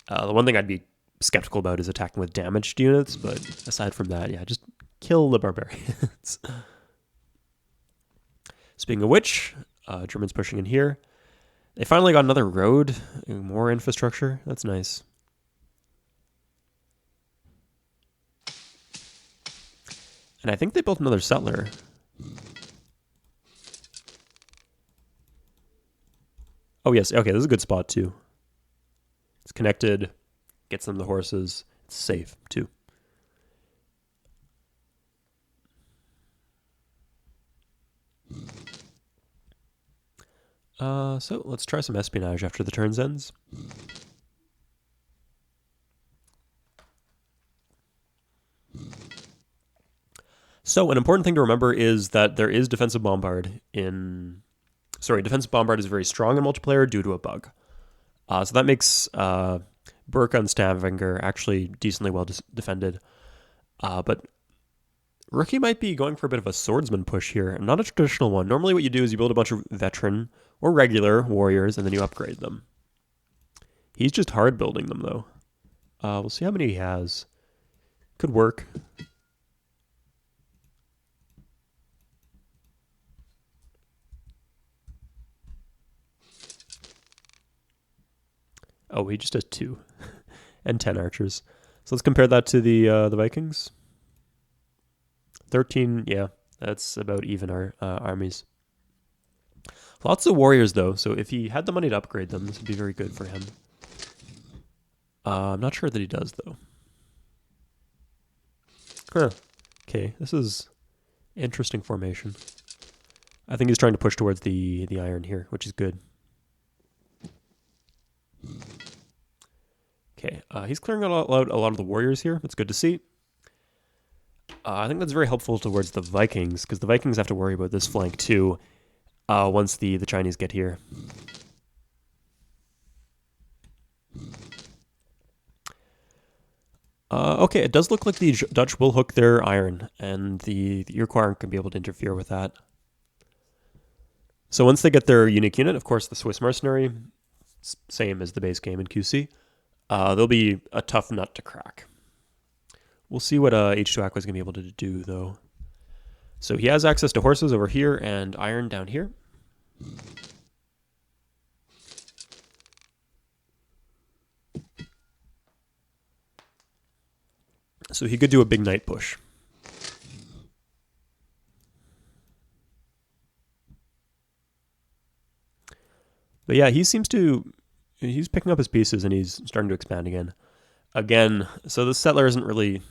The one thing I'd be skeptical about is attacking with damaged units, but aside from that, yeah, just kill the barbarians. Speaking of which, Germans pushing in here. They finally got another road, more infrastructure. That's nice. And I think they built another settler. Oh, yes. Okay, this is a good spot, too. It's connected. Gets them the horses. It's safe, too. So let's try some espionage after the turns ends. So an important thing to remember is that there is defensive bombard defensive bombard is very strong in multiplayer due to a bug. So that makes Burka and Stavanger actually decently well defended. But Rookie might be going for a bit of a swordsman push here, not a traditional one. Normally what you do is you build a bunch of veteran or regular warriors, and then you upgrade them. He's just hard building them, though. We'll see how many he has. Could work. Oh, he just has 2 and 10 archers. So let's compare that to the Vikings. 13, yeah, that's about even our armies. Lots of warriors, though, so if he had the money to upgrade them, this would be very good for him. I'm not sure that he does, though. Huh. Okay, this is interesting formation. I think he's trying to push towards the iron here, which is good. Okay, he's clearing out a lot of the warriors here. That's good to see. I think that's very helpful towards the Vikings, because the Vikings have to worry about this flank too once the Chinese get here. Okay, it does look like the Dutch will hook their iron, and the Iroquois aren't going to be able to interfere with that. So once they get their unique unit, of course, the Swiss mercenary, same as the base game in QC, they'll be a tough nut to crack. We'll see what H2 Aqua is going to be able to do, though. So he has access to horses over here and iron down here. So he could do a big night push. But yeah, he's picking up his pieces and he's starting to expand again. So the settler isn't really...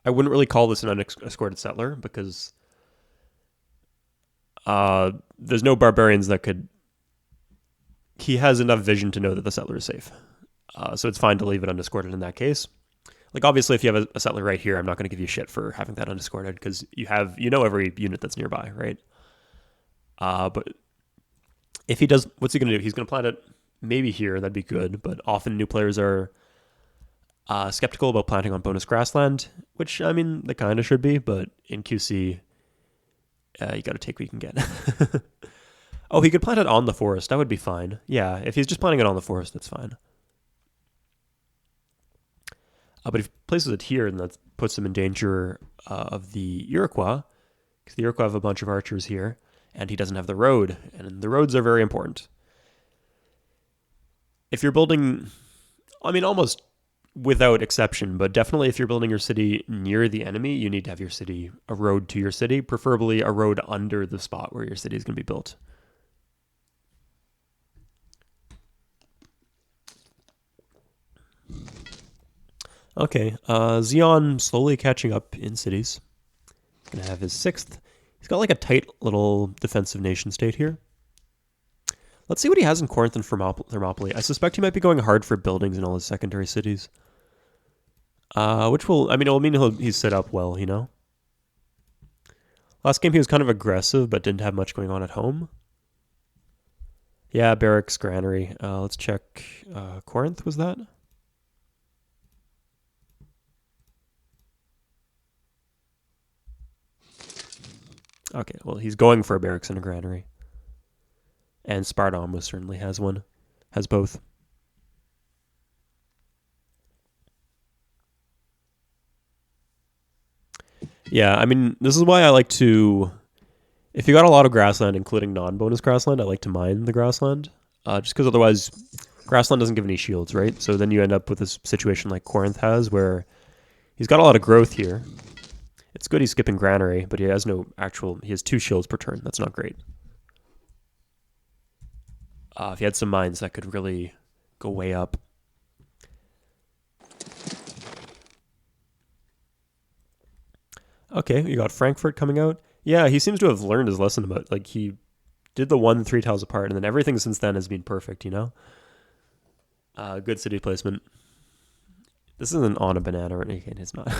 I wouldn't really call this an unescorted settler because there's no barbarians that could... He has enough vision to know that the settler is safe. So it's fine to leave it unescorted in that case. Like, obviously, if you have a settler right here, I'm not going to give you shit for having that unescorted because you know every unit that's nearby, right? But if he does, what's he going to do? He's going to plant it maybe here. That'd be good. But often new players are skeptical about planting on bonus grassland, which, I mean, they kind of should be. But in QC, you got to take what you can get. Oh, he could plant it on the forest. That would be fine. Yeah, if he's just planting it on the forest, that's fine. But if he places it here, then that puts him in danger of the Iroquois, because the Iroquois have a bunch of archers here, and he doesn't have the road, and the roads are very important. If you're building, I mean, almost without exception, but definitely if you're building your city near the enemy, you need to have a road to your city, preferably a road under the spot where your city is going to be built. Okay, Xeon slowly catching up in cities. He's going to have his 6th. He's got like a tight little defensive nation state here. Let's see what he has in Corinth and Thermopylae. I suspect he might be going hard for buildings in all his secondary cities. Which will mean he's set up well, you know? Last game he was kind of aggressive, but didn't have much going on at home. Yeah, barracks, granary. Let's check. Corinth, was that? Okay, well, he's going for a barracks and a granary. And Sparta almost certainly has one. Has both. Yeah, I mean, this is why I like to... If you got a lot of grassland, including non-bonus grassland, I like to mine the grassland. Just because otherwise, grassland doesn't give any shields, right? So then you end up with this situation like Corinth has, where he's got a lot of growth here. It's good he's skipping granary, but he has he has 2 shields per turn. That's not great. If he had some mines, that could really go way up. Okay, you got Frankfurt coming out. Yeah, he seems to have learned his lesson about, like, he did the 3 tiles apart, and then everything since then has been perfect, you know? Good city placement. This isn't on a banana or anything, it's not.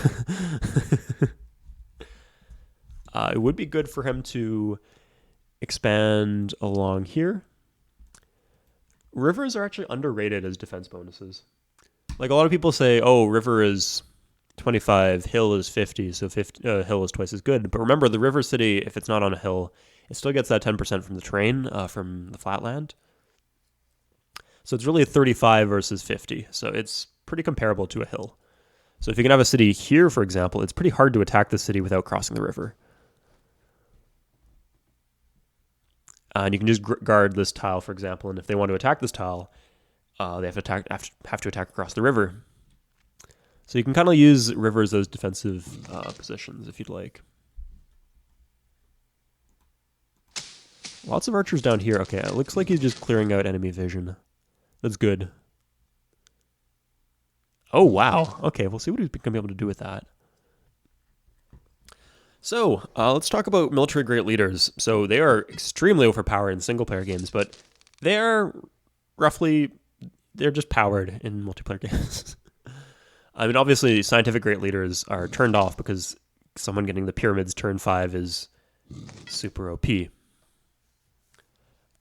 It would be good for him to expand along here. Rivers are actually underrated as defense bonuses. Like, a lot of people say, oh, river is 25, hill is 50, so 50, hill is twice as good. But remember, the river city, if it's not on a hill, it still gets that 10% from the terrain, from the flatland. So it's really a 35 versus 50, so it's pretty comparable to a hill. So if you can have a city here, for example, it's pretty hard to attack the city without crossing the river. And you can just guard this tile, for example, and if they want to attack this tile, they have to attack across the river. So you can kind of use rivers as defensive positions if you'd like. Lots of archers down here. Okay, it looks like he's just clearing out enemy vision. That's good. Oh, wow. Okay, we'll see what he's going to be able to do with that. So, let's talk about military great leaders. So they are extremely overpowered in single-player games, but they're just powered in multiplayer games. I mean, obviously, scientific great leaders are turned off because someone getting the pyramids turn 5 is super OP.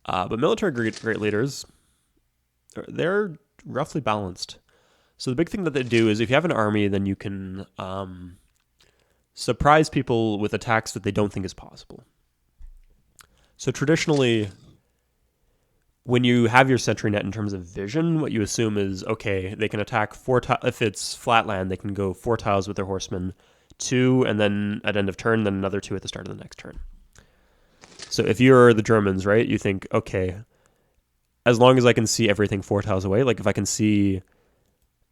But military great leaders, they're roughly balanced. So the big thing that they do is if you have an army, then you can surprise people with attacks that they don't think is possible. So traditionally, when you have your sentry net in terms of vision, what you assume is, okay, they can attack 4 tiles. If it's flatland, they can go 4 tiles with their horsemen, 2, and then at end of turn, then another 2 at the start of the next turn. So if you're the Germans, right, you think, okay, as long as I can see everything 4 tiles away, like if I can see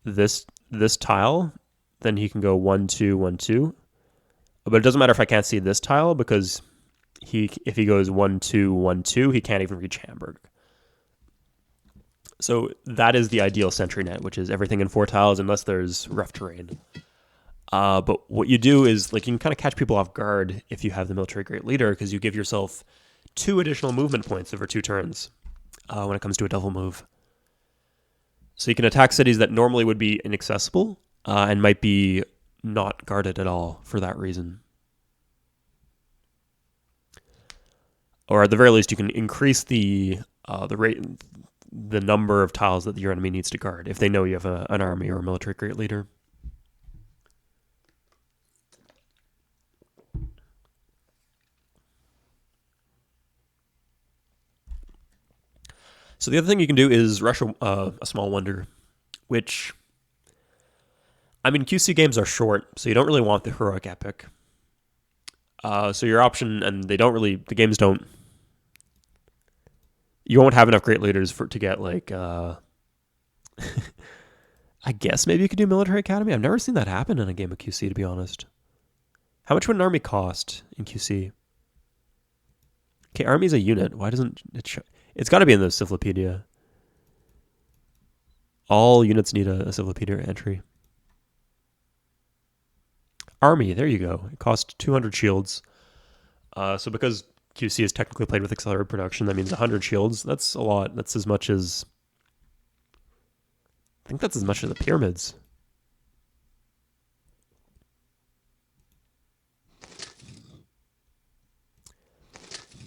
this tile, then he can go 1, 2, 1, 2. But it doesn't matter if I can't see this tile because if he goes 1, 2, 1, 2, he can't even reach Hamburg. So that is the ideal sentry net, which is everything in 4 tiles unless there's rough terrain. But what you do is like you can kind of catch people off guard if you have the military great leader because you give yourself 2 additional movement points over 2 turns when it comes to a double move. So you can attack cities that normally would be inaccessible and might be not guarded at all for that reason. Or at the very least, you can increase the number of tiles that your enemy needs to guard if they know you have an army or a military great leader. So the other thing you can do is rush a small wonder, which, I mean, QC games are short, so you don't really want the heroic epic. So your option, and the games don't, you won't have enough great leaders to get like, I guess maybe you could do Military Academy. I've never seen that happen in a game of QC, to be honest. How much would an army cost in QC? Okay, army's a unit. Why doesn't it show? It's got to be in the Civilopedia. All units need a Civilopedia entry. Army, there you go. It costs 200 shields. So because QC is technically played with accelerated production, that means 100 shields. That's a lot. That's as much as... I think that's as much as the pyramids.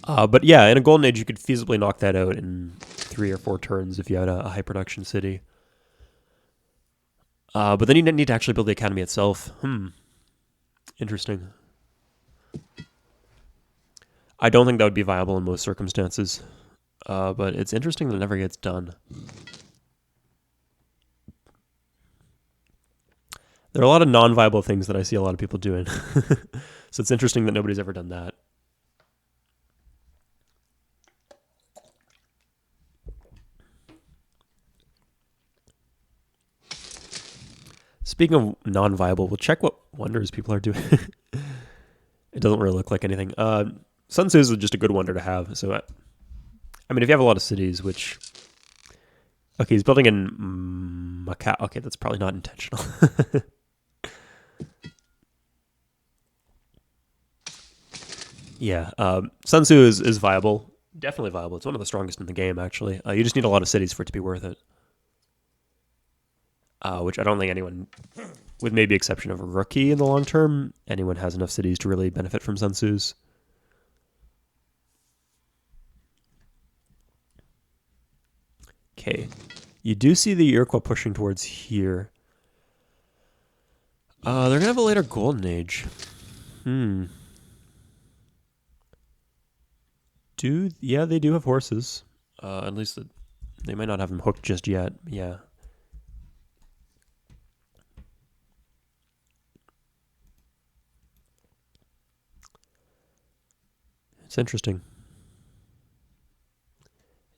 But yeah, in a Golden Age, you could feasibly knock that out in 3 or 4 turns if you had a high production city. But then you need to actually build the academy itself. Interesting. I don't think that would be viable in most circumstances. But it's interesting that it never gets done. There are a lot of non-viable things that I see a lot of people doing. So it's interesting that nobody's ever done that. Speaking of non-viable, we'll check what wonders people are doing. It doesn't really look like anything. Sun Tzu's is just a good wonder to have. So, I mean, if you have a lot of cities, which... Okay, he's building in Macau. Okay, that's probably not intentional. Yeah, Sun Tzu is viable. Definitely viable. It's one of the strongest in the game, actually. You just need a lot of cities for it to be worth it. Which I don't think anyone, with maybe exception of a rookie in the long term, anyone has enough cities to really benefit from Sun Tzu's. Okay, you do see the Iroquois pushing towards here. They're gonna have a later golden age. Yeah, they do have horses. At least they might not have them hooked just yet. Yeah. It's interesting.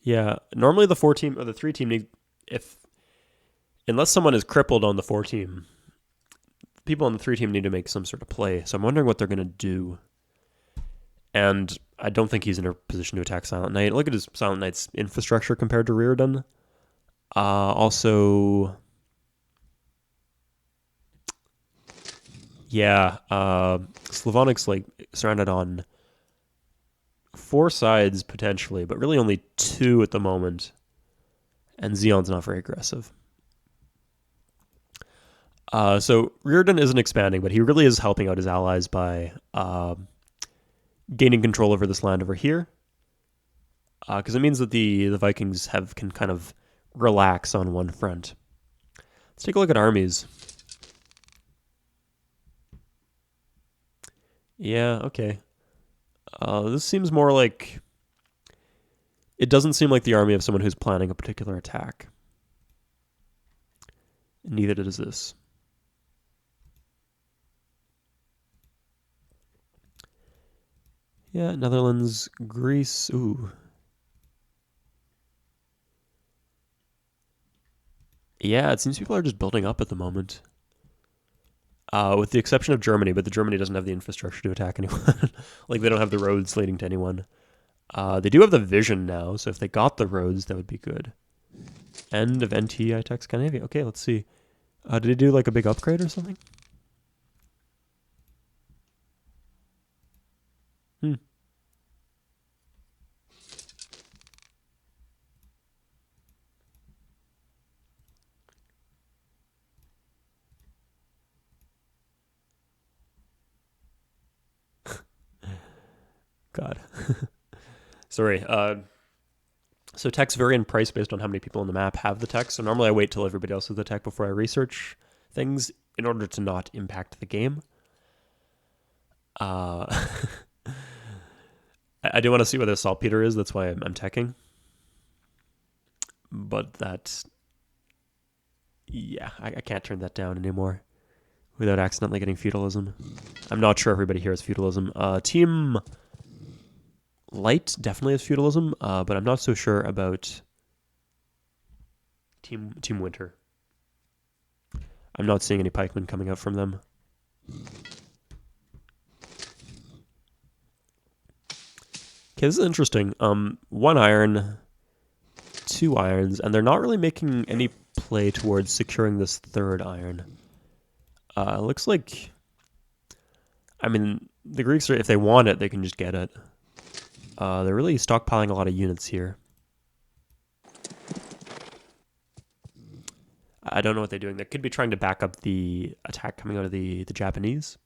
Yeah, normally the 4 team or the 3 team need, if unless someone is crippled on the 4 team, people on the 3 team need to make some sort of play. So I'm wondering what they're gonna do. And I don't think he's in a position to attack Silent Knight. Look at his Silent Knight's infrastructure compared to Reardon. Also, yeah, Slavonics like surrounded on 4 sides potentially, but really only 2 at the moment. And Xeon's not very aggressive. So Reardon isn't expanding, but he really is helping out his allies by gaining control over this land over here. Because it means that the Vikings can kind of relax on one front. Let's take a look at armies. Yeah, okay. This seems more like... It doesn't seem like the army of someone who's planning a particular attack. Neither does this. Yeah, Netherlands, Greece, ooh. Yeah, it seems people are just building up at the moment. With the exception of Germany, but the Germany doesn't have the infrastructure to attack anyone. Like, they don't have the roads leading to anyone. They do have the vision now, so if they got the roads, that would be good. End of NT Tech Scandinavia. Okay, let's see. Did he do like a big upgrade or something? God. Sorry. So techs vary in price based on how many people on the map have the tech. So normally I wait till everybody else has the tech before I research things in order to not impact the game. I do want to see what the saltpeter is. That's why I'm teching. But that, yeah, I can't turn that down anymore without accidentally getting feudalism. I'm not sure everybody here has feudalism. Team Light definitely has feudalism, but I'm not so sure about Team Winter. I'm not seeing any pikemen coming out from them. Okay, this is interesting. 1 iron, 2 irons, and they're not really making any play towards securing this 3rd iron. Looks like, I mean, the Greeks are, if they want it, they can just get it. They're really stockpiling a lot of units here. I don't know what they're doing. They could be trying to back up the attack coming out of the Japanese.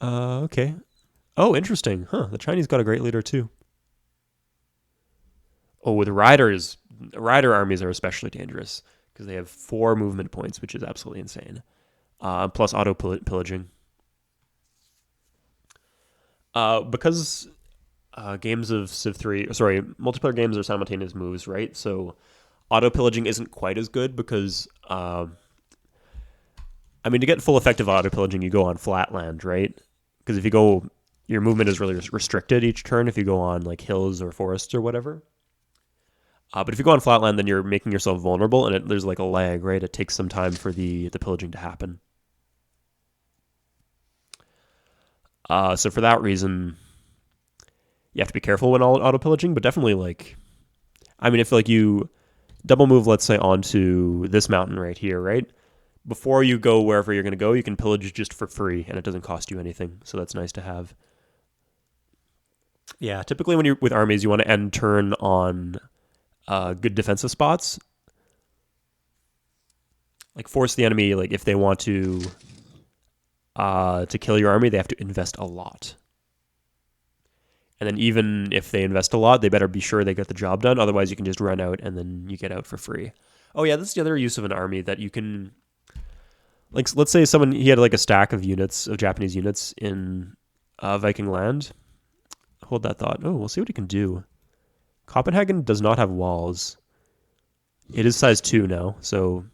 Okay. Oh, interesting. Huh, the Chinese got a great leader too. Oh, with riders, rider armies are especially dangerous because they have 4 movement points, which is absolutely insane. Plus auto pillaging. Because games of Civ 3, sorry, multiplayer games are simultaneous moves, right? So auto pillaging isn't quite as good because, I mean, to get full effective auto pillaging, you go on flat land, right? Because if you go, your movement is really restricted each turn if you go on like hills or forests or whatever. But if you go on flat land, then you're making yourself vulnerable, and there's like a lag, right? It takes some time for the pillaging to happen. So for that reason, you have to be careful when auto pillaging, but definitely like, I mean, if like you double move, let's say, onto this mountain right here, right? Before you go wherever you're going to go, you can pillage just for free, and it doesn't cost you anything. So that's nice to have. Yeah, typically when you're with armies, you want to end turn on good defensive spots. Like force the enemy, like if they want to kill your army, they have to invest a lot. And then even if they invest a lot, they better be sure they get the job done. Otherwise, you can just run out and then you get out for free. Oh yeah, this is the other use of an army, that you can Like, let's say he had like a stack of units, of Japanese units in Viking land. Hold that thought. Oh, we'll see what he can do. Copenhagen does not have walls. It is size 2 now, so...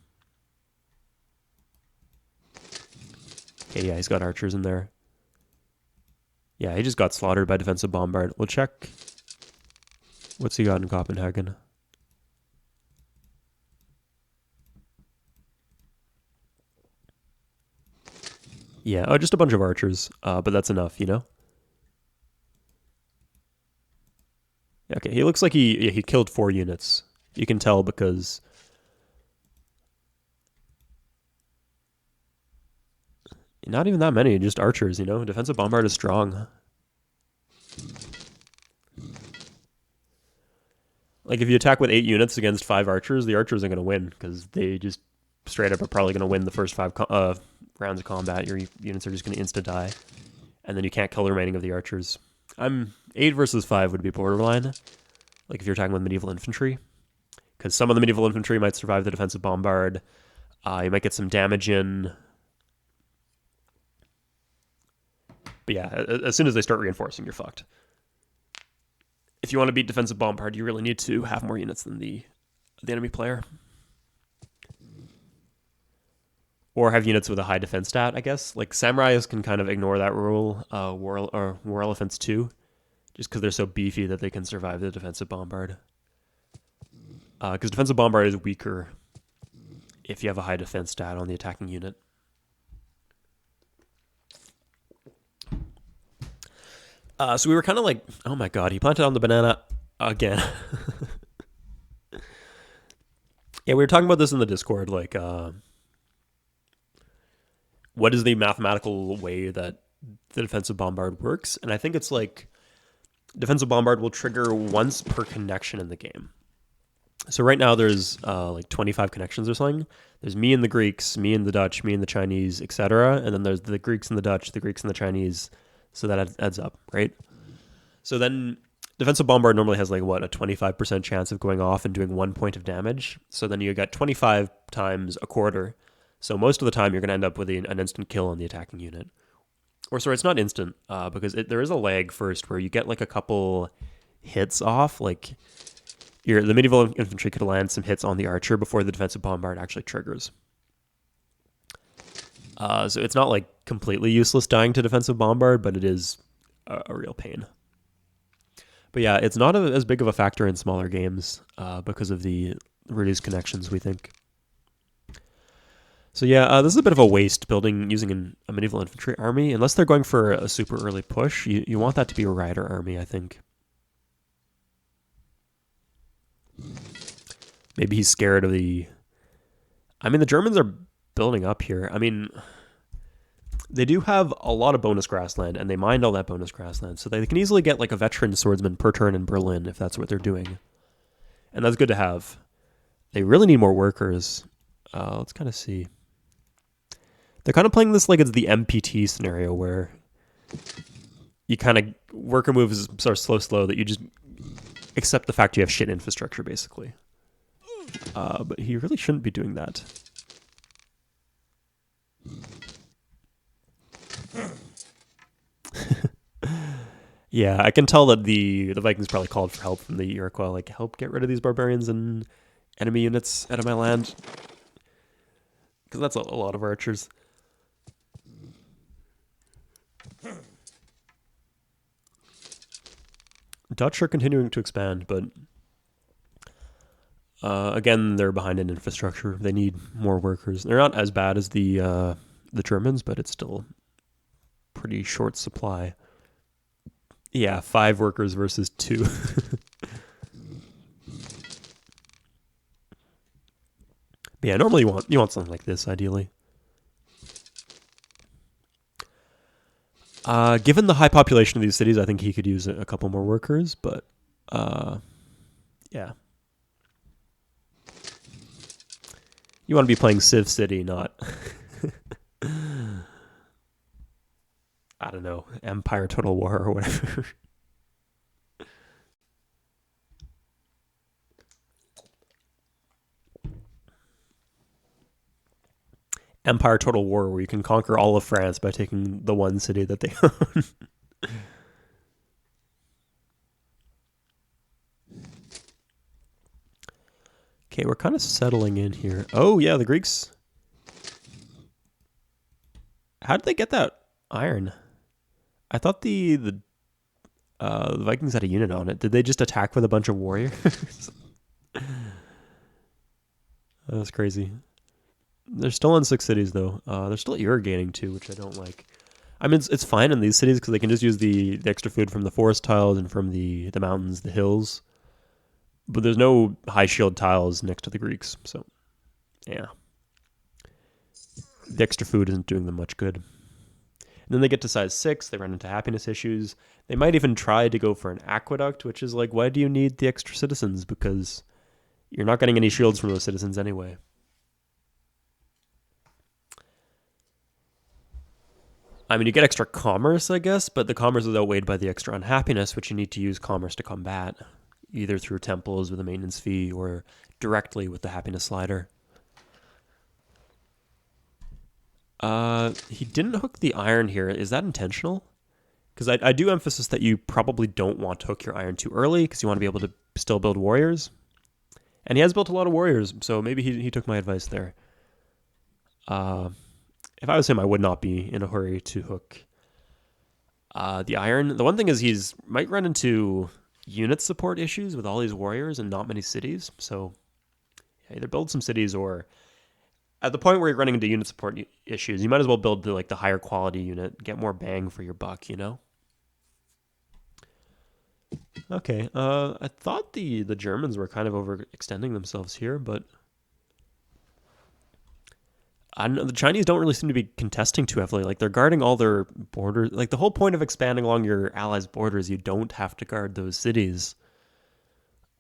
Okay, yeah, he's got archers in there. Yeah, he just got slaughtered by defensive bombard. We'll check... What's he got in Copenhagen? Yeah, oh, just a bunch of archers, but that's enough, you know? Okay, he looks like he killed 4 units. You can tell because... Not even that many, just archers, you know? Defensive bombard is strong. Like, if you attack with 8 units against 5 archers, the archers are going to win, because they just straight up are probably going to win the first 5 rounds of combat. Your units are just going to insta-die. And then you can't kill the remaining of the archers. 8 versus 5 would be borderline, like if you're talking with medieval infantry. Because some of the medieval infantry might survive the defensive bombard. You might get some damage in. But yeah, as soon as they start reinforcing, you're fucked. If you want to beat defensive bombard, you really need to have more units than the enemy player. Or have units with a high defense stat, I guess. Like, samurais can kind of ignore that rule. War elephants too, just because they're so beefy that they can survive the defensive bombard. Because defensive bombard is weaker if you have a high defense stat on the attacking unit. So we were kind of like, oh my god, he planted on the banana again. Yeah, we were talking about this in the Discord, like, what is the mathematical way that the defensive bombard works? And I think it's like, defensive bombard will trigger once per connection in the game. So right now there's like 25 connections or something. There's me and the Greeks, me and the Dutch, me and the Chinese, etc. And then there's the Greeks and the Dutch, the Greeks and the Chinese. So that adds up, right? So then defensive bombard normally has like, what, a 25% chance of going off and doing 1 point of damage. So then you got 25 times a quarter. So most of the time you're going to end up with an instant kill on the attacking unit. Or sorry, it's not instant, because there is a lag first where you get like a couple hits off. Like, the medieval infantry could land some hits on the archer before the defensive bombard actually triggers. So it's not like completely useless dying to defensive bombard, but it is a real pain. But yeah, it's not as big of a factor in smaller games because of the reduced connections, we think. So yeah, this is a bit of a waste using a medieval infantry army. Unless they're going for a super early push, you want that to be a rider army, I think. Maybe he's scared of the... I mean, the Germans are building up here. I mean, they do have a lot of bonus grassland, and they mined all that bonus grassland, so they can easily get like a veteran swordsman per turn in Berlin if that's what they're doing. And that's good to have. They really need more workers. Let's kind of see. They're kind of playing this like it's the MPT scenario where you kind of worker moves are slow that you just accept the fact you have shit infrastructure, basically. But he really shouldn't be doing that. Yeah, I can tell that the Vikings probably called for help from the Iroquois, like, help get rid of these barbarians and enemy units out of my land. Because that's a lot of archers. Dutch are continuing to expand, but again, they're behind in infrastructure. They need more workers. They're not as bad as the Germans, but it's still pretty short supply. Yeah, 5 workers versus 2. But yeah, normally you want something like this, ideally. Given the high population of these cities, I think he could use a couple more workers, but yeah. You want to be playing Civ City, not I don't know, Empire Total War or whatever. Empire Total War where you can conquer all of France by taking the one city that they own. Okay, we're kind of settling in here. Oh, yeah, the Greeks. How did they get that iron? I thought the Vikings had a unit on it. Did they just attack with a bunch of warriors? That's crazy. They're still in 6 cities, though. They're still irrigating, too, which I don't like. I mean, it's fine in these cities because they can just use the extra food from the forest tiles and from the mountains, the hills. But there's no high shield tiles next to the Greeks, so yeah. The extra food isn't doing them much good. And then they get to size 6, they run into happiness issues. They might even try to go for an aqueduct, which is like, why do you need the extra citizens? Because you're not getting any shields from those citizens anyway. I mean, you get extra commerce, I guess, but the commerce is outweighed by the extra unhappiness, which you need to use commerce to combat, either through temples with a maintenance fee or directly with the happiness slider. He didn't hook the iron here. Is that intentional? Because I do emphasize that you probably don't want to hook your iron too early because you want to be able to still build warriors. And he has built a lot of warriors, so maybe he took my advice there. If I was him, I would not be in a hurry to hook the iron. The one thing is he's might run into unit support issues with all these warriors and not many cities. So yeah, either build some cities or at the point where you're running into unit support issues, you might as well build the higher quality unit, get more bang for your buck, you know? Okay, I thought the Germans were kind of overextending themselves here, but I don't know, the Chinese don't really seem to be contesting too heavily. Like, they're guarding all their borders. Like, the whole point of expanding along your allies' borders, you don't have to guard those cities.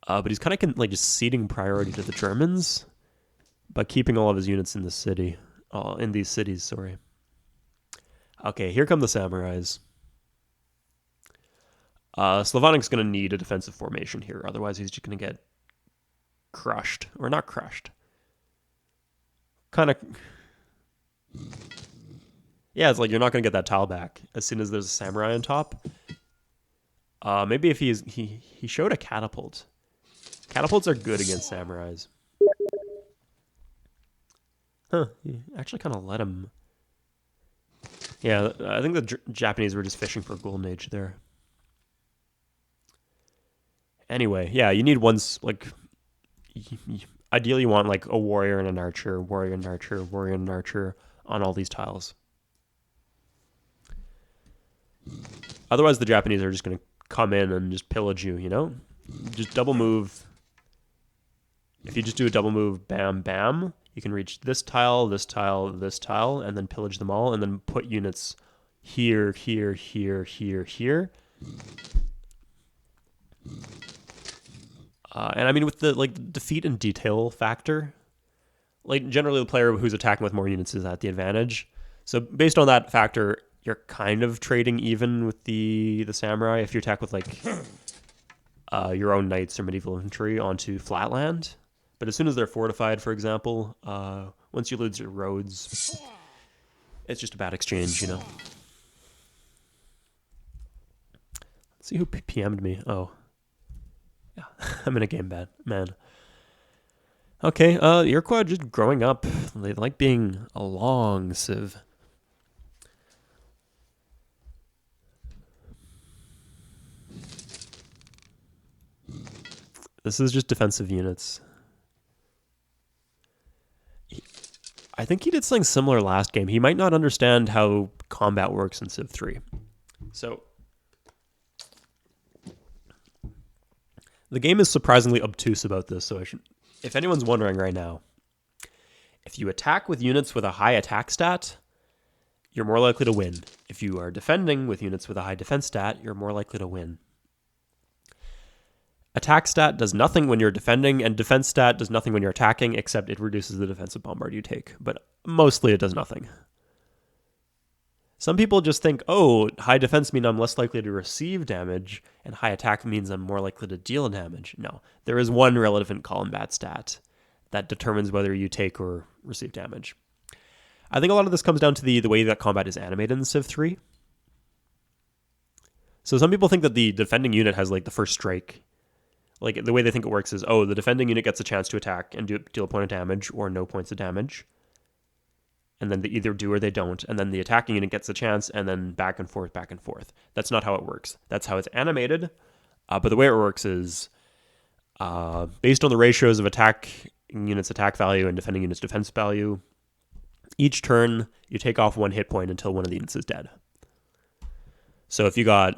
But he's kind of just ceding priority to the Germans by keeping all of his units in the city. In these cities, sorry. Okay, here come the samurais. Slavonics going to need a defensive formation here. Otherwise, he's just going to get crushed. Or not crushed. Kind of... Yeah, it's like you're not going to get that tile back as soon as there's a samurai on top. Maybe if he showed a catapult. Catapults are good against samurais. Huh, he actually kind of let him... Yeah, I think the Japanese were just fishing for a golden age there. Anyway, yeah, you need ones, like... Ideally, you want, like, a warrior and an archer, warrior and an archer, warrior and an archer on all these tiles. Otherwise, the Japanese are just going to come in and just pillage you, you know? Just double move. If you just do a double move, bam, bam, you can reach this tile, this tile, this tile, and then pillage them all, and then put units here, here, here, here, here. And I mean, with the defeat and detail factor, like generally the player who's attacking with more units is at the advantage. So based on that factor, you're kind of trading even with the samurai if you attack with like your own knights or medieval infantry onto flatland. But as soon as they're fortified, for example, once you lose your roads, it's just a bad exchange, you know. Let's see who PM'd me. Oh. Yeah, I'm in a game, bad man. Okay, Iroquois just growing up. They like being along, Civ. This is just defensive units. I think he did something similar last game. He might not understand how combat works in Civ 3. So... the game is surprisingly obtuse about this, so if anyone's wondering right now, if you attack with units with a high attack stat, you're more likely to win. If you are defending with units with a high defense stat, you're more likely to win. Attack stat does nothing when you're defending, and defense stat does nothing when you're attacking, except it reduces the defensive bombard you take. But mostly it does nothing. Some people just think, oh, high defense means I'm less likely to receive damage, and high attack means I'm more likely to deal damage. No, there is one relevant combat stat that determines whether you take or receive damage. I think a lot of this comes down to the way that combat is animated in Civ 3. So some people think that the defending unit has like the first strike. Like the way they think it works is, oh, the defending unit gets a chance to attack and deal a point of damage or no points of damage. And then they either do or they don't. And then the attacking unit gets a chance and then back and forth, back and forth. That's not how it works. That's how it's animated. But the way it works is based on the ratios of attack units' attack value and defending units' defense value. Each turn, you take off 1 hit point until one of the units is dead. So if you got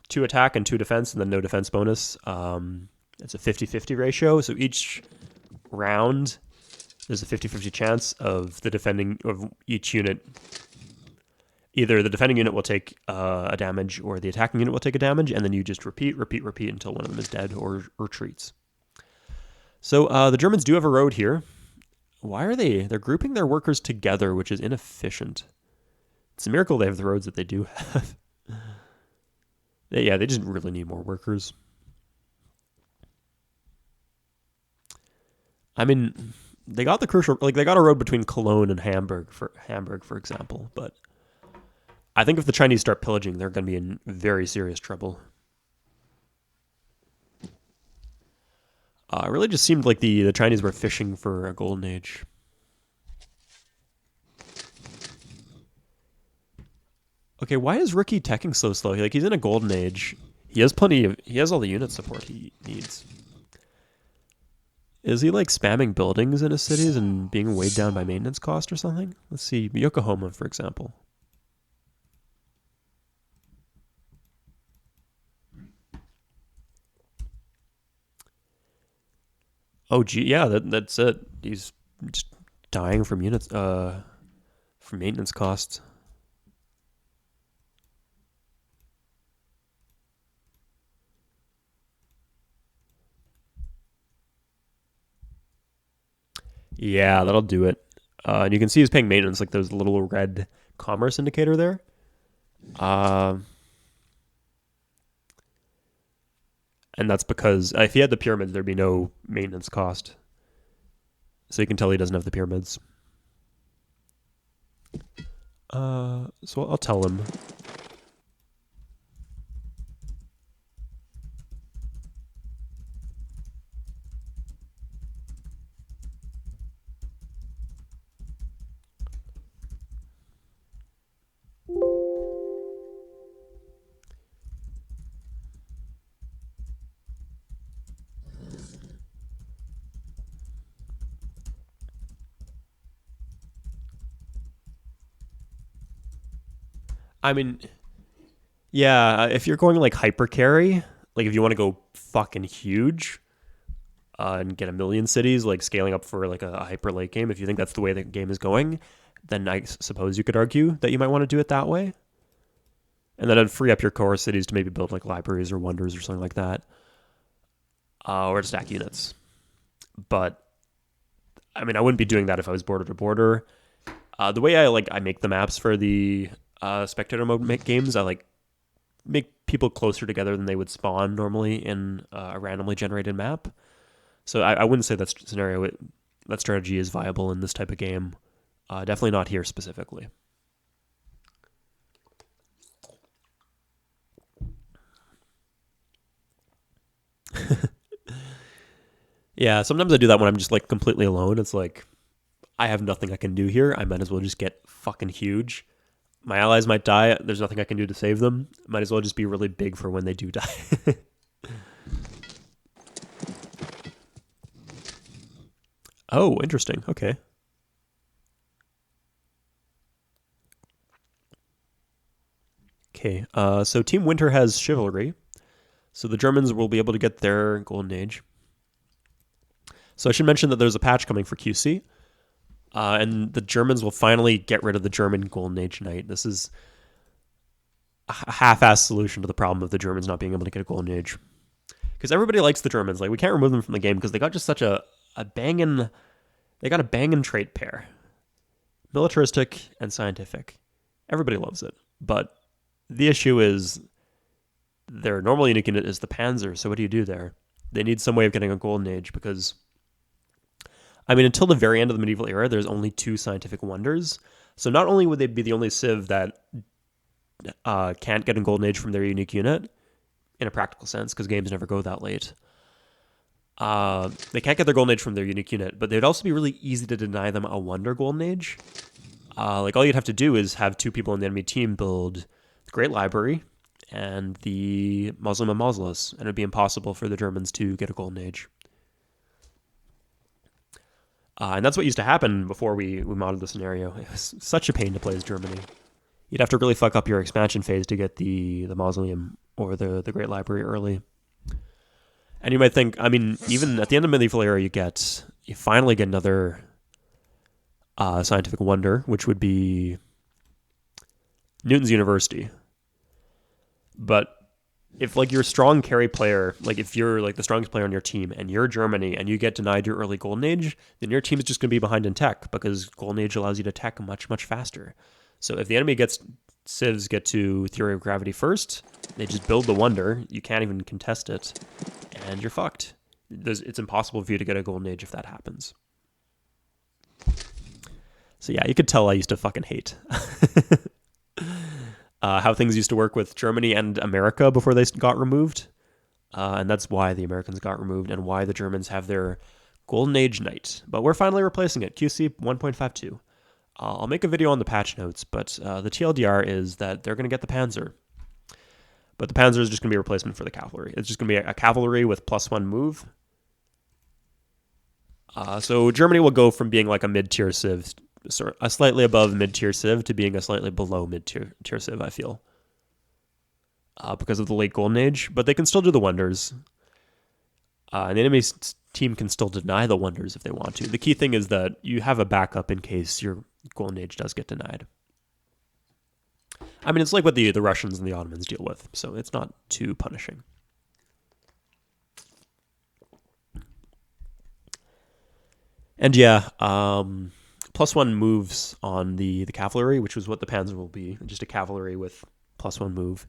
2 attack and 2 defense and then no defense bonus, it's a 50-50 ratio. So each round, there's a 50-50 chance of each unit. Either the defending unit will take a damage or the attacking unit will take a damage, and then you just repeat until one of them is dead or retreats. So the Germans do have a road here. Why are they? They're grouping their workers together, which is inefficient. It's a miracle they have the roads that they do have. They just really need more workers. I mean, they got the crucial, like they got a road between Cologne and Hamburg, for example, but I think if the Chinese start pillaging, they're going to be in very serious trouble. It really just seemed like the Chinese were fishing for a golden age. Okay, why is Rookie teching so slow? Like he's in a golden age. He has all the unit support he needs. Is he like spamming buildings in his cities and being weighed down by maintenance cost or something? Let's see, Yokohama, for example. Oh, gee, yeah, that's it. He's just dying from from maintenance costs. Yeah, that'll do it. And you can see he's paying maintenance, like there's a little red commerce indicator there. And that's because if he had the pyramids, there'd be no maintenance cost. So you can tell he doesn't have the pyramids. So I'll tell him. I mean, yeah, if you're going like hyper carry, like if you want to go fucking huge and get 1,000,000 cities, like scaling up for like a hyper late game, if you think that's the way the game is going, then I suppose you could argue that you might want to do it that way. And then it'd free up your core cities to maybe build like libraries or wonders or something like that, or to stack units. But I mean, I wouldn't be doing that if I was border to border. The way I make the maps for the spectator mode games, I like make people closer together than they would spawn normally in a randomly generated map. So I wouldn't say that strategy is viable in this type of game. Definitely not here specifically. Yeah, sometimes I do that when I'm just like completely alone. It's like I have nothing I can do here. I might as well just get fucking huge. My allies might die. There's nothing I can do to save them. Might as well just be really big for when they do die. Oh, interesting. Okay. Okay. So Team Winter has chivalry. So the Germans will be able to get their golden age. So I should mention that there's a patch coming for QC. And the Germans will finally get rid of the German Golden Age Knight. This is a half-assed solution to the problem of the Germans not being able to get a Golden Age. Because everybody likes the Germans. Like, we can't remove them from the game because they got just such a banging... They got a banging trait pair. Militaristic and scientific. Everybody loves it. But the issue is their normal unit is the Panzer, so what do you do there? They need some way of getting a Golden Age because... I mean, until the very end of the medieval era, there's only 2 scientific wonders. So not only would they be the only civ that can't get a golden age from their unique unit, in a practical sense, because games never go that late. They can't get their golden age from their unique unit, but they'd also be really easy to deny them a wonder golden age. Like all you'd have to do is have 2 people in the enemy team build the Great Library and the Muslim and Mausolus, and it'd be impossible for the Germans to get a golden age. And that's what used to happen before we modded the scenario. It was such a pain to play as Germany. You'd have to really fuck up your expansion phase to get the Mausoleum or the Great Library early. And you might think, I mean, even at the end of medieval era, you finally get another scientific wonder, which would be Newton's University. But if like you're a strong carry player, like if you're like the strongest player on your team and you're Germany and you get denied your early golden age, then your team is just going to be behind in tech because golden age allows you to tech much, much faster. So if the enemy civs get to theory of gravity first, they just build the wonder. You can't even contest it, and you're fucked. It's impossible for you to get a golden age if that happens. So yeah, you could tell I used to fucking hate how things used to work with Germany and America before they got removed. And that's why the Americans got removed and why the Germans have their golden age knight. But we're finally replacing it, QC 1.52. I'll make a video on the patch notes, but the TLDR is that they're going to get the Panzer. But the Panzer is just going to be a replacement for the cavalry. It's just going to be a cavalry with +1 move. So Germany will go from being like a mid-tier civ, a slightly above mid-tier civ, to being a slightly below mid-tier civ, I feel. Because of the late Golden Age. But they can still do the wonders. And the enemy team can still deny the wonders if they want to. The key thing is that you have a backup in case your Golden Age does get denied. I mean, it's like what the Russians and the Ottomans deal with, so it's not too punishing. And yeah, +1 moves on the cavalry, which was what the Panzer will be, just a cavalry with +1 move.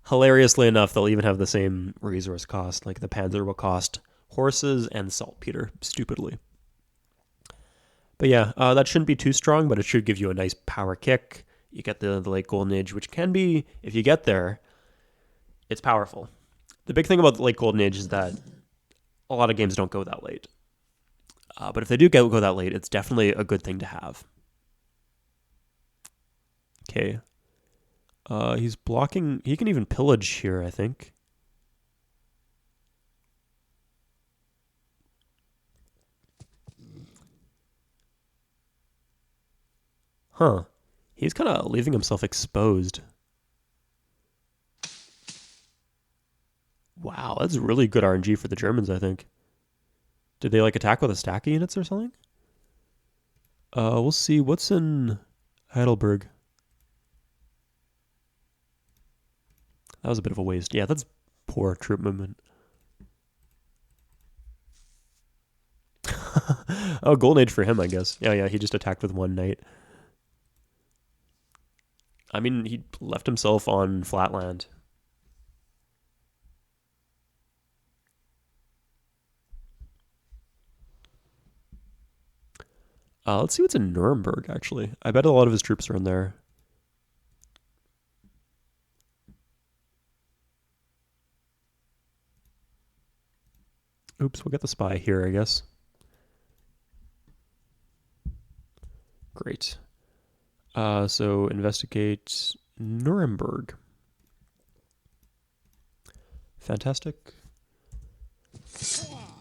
Hilariously enough, they'll even have the same resource cost, like the Panzer will cost horses and saltpeter, stupidly. But yeah, that shouldn't be too strong, but it should give you a nice power kick. You get the late Golden Age, which can be, if you get there, it's powerful. The big thing about the late Golden Age is that a lot of games don't go that late. But if they do go that late, it's definitely a good thing to have. Okay. He's blocking. He can even pillage here, I think. Huh. He's kind of leaving himself exposed. Wow, that's really good RNG for the Germans, I think. Did they like attack with a stack of units or something? We'll see. What's in Heidelberg? That was a bit of a waste. Yeah, that's poor troop movement. Oh, Golden Age for him, I guess. Yeah, he just attacked with 1 knight. I mean, he left himself on flatland. Let's see what's in Nuremberg, actually. I bet a lot of his troops are in there. Oops, we'll get the spy here, I guess. Great. So investigate Nuremberg. Fantastic.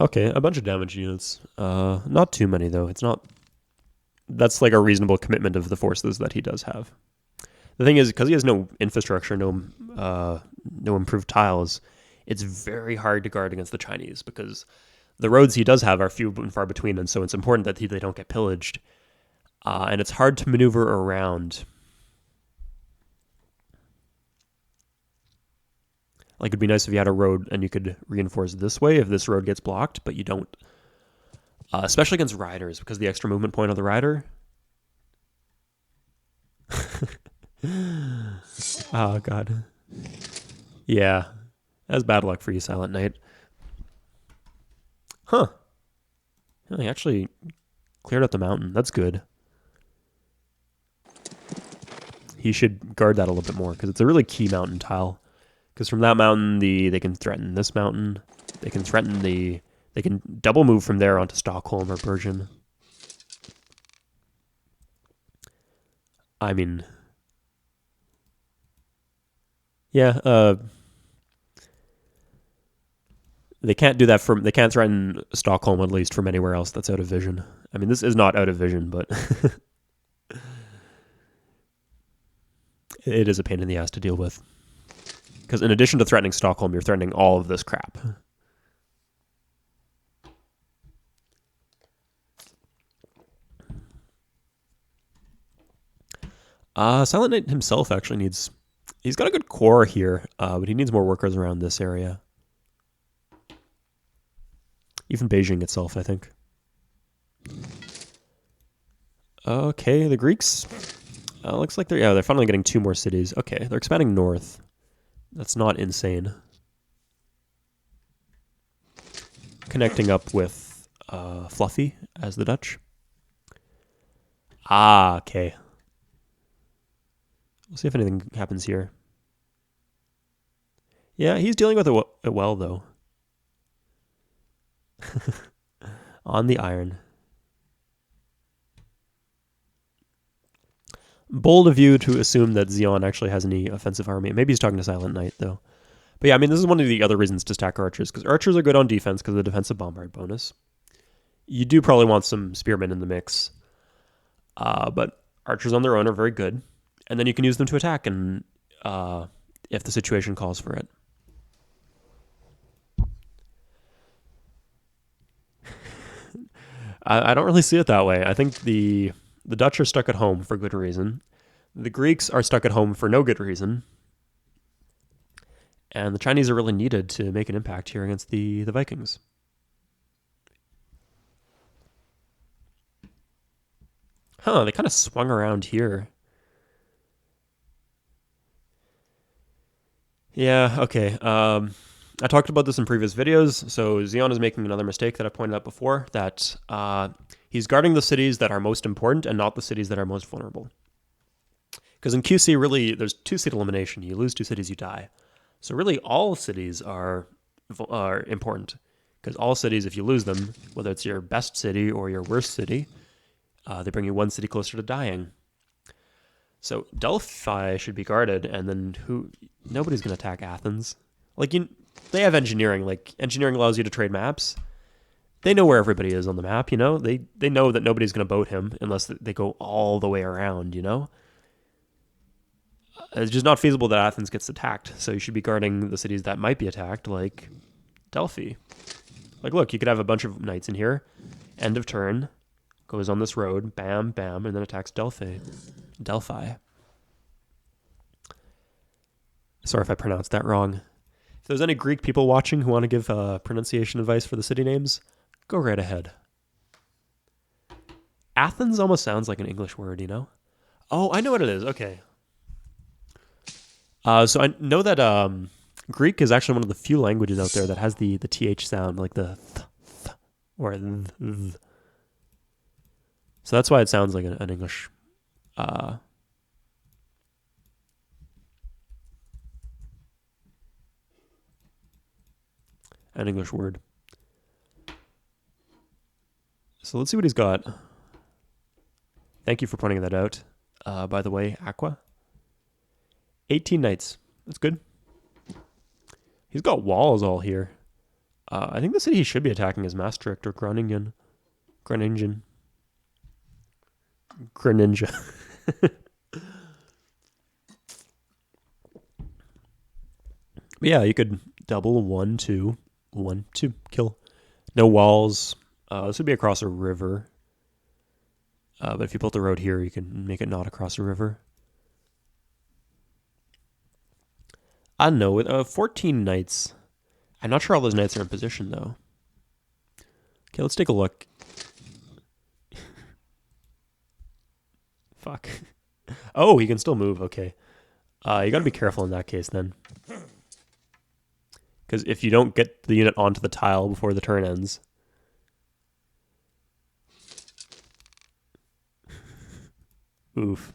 Okay, a bunch of damage units. Not too many, though. It's not... That's like a reasonable commitment of the forces that he does have. The thing is, because he has no infrastructure, no improved tiles, it's very hard to guard against the Chinese because the roads he does have are few and far between, and so it's important that they don't get pillaged. And it's hard to maneuver around. Like, it'd be nice if you had a road and you could reinforce this way if this road gets blocked, but you don't. Especially against riders, because the extra movement point of the rider. Oh, God. Yeah. That's bad luck for you, Silent Knight. Huh. Oh, he actually cleared out the mountain. That's good. He should guard that a little bit more because it's a really key mountain tile. Because from that mountain, they can threaten this mountain. They can threaten the... They can double move from there onto Stockholm or Bergen. I mean... Yeah, they can't do that from... They can't threaten Stockholm, at least, from anywhere else that's out of vision. I mean, this is not out of vision, but... it is a pain in the ass to deal with. Because in addition to threatening Stockholm, you're threatening all of this crap. Silent Knight himself actually needs... He's got a good core here, but he needs more workers around this area. Even Beijing itself, I think. Okay, the Greeks. Looks like they're finally getting 2 more cities. Okay, they're expanding north. That's not insane. Connecting up with Fluffy as the Dutch. Ah, okay. We'll see if anything happens here. Yeah, he's dealing with it well, though. On the iron. Bold of you to assume that Xion actually has any offensive army. Maybe he's talking to Silent Knight, though. But yeah, I mean, this is one of the other reasons to stack archers, because archers are good on defense because of the defensive bombard bonus. You do probably want some spearmen in the mix. But archers on their own are very good. And then you can use them to attack and if the situation calls for it. I don't really see it that way. I think the Dutch are stuck at home for good reason. The Greeks are stuck at home for no good reason. And the Chinese are really needed to make an impact here against the Vikings. Huh, they kind of swung around here. Yeah, okay. I talked about this in previous videos. So Xion is making another mistake that I pointed out before, that he's guarding the cities that are most important and not the cities that are most vulnerable. Because in QC, really, there's 2-seat elimination. You lose 2 cities, you die. So really, all cities are important. Because all cities, if you lose them, whether it's your best city or your worst city, they bring you 1 city closer to dying. So Delphi should be guarded, and then nobody's going to attack Athens. They have engineering. Engineering allows you to trade maps. They know where everybody is on the map, you know? They know that nobody's going to boat him unless they go all the way around, you know? It's just not feasible that Athens gets attacked, so you should be guarding the cities that might be attacked, like Delphi. Look, you could have a bunch of knights in here. End of turn. Goes on this road, bam, bam, and then attacks Delphi. Sorry if I pronounced that wrong. If there's any Greek people watching who want to give pronunciation advice for the city names, go right ahead. Athens almost sounds like an English word, you know? Oh, I know what it is. Okay. So I know that Greek is actually one of the few languages out there that has the th sound, like the th, or th. So that's why it sounds like an English. An English word. So let's see what he's got. Thank you for pointing that out. By the way, Aqua. 18 knights. That's good. He's got walls all here. I think the city he should be attacking is Maastricht or Groningen. Groningen. But yeah, you could double 1, 2, 1, 2, kill. No walls. This would be across a river. But if you built the road here, you can make it not across a river. I don't know. With 14 knights, I'm not sure all those knights are in position, though. Okay, let's take a look. Fuck. Oh, he can still move. Okay. You got to be careful in that case, then. Because if you don't get the unit onto the tile before the turn ends, Oof.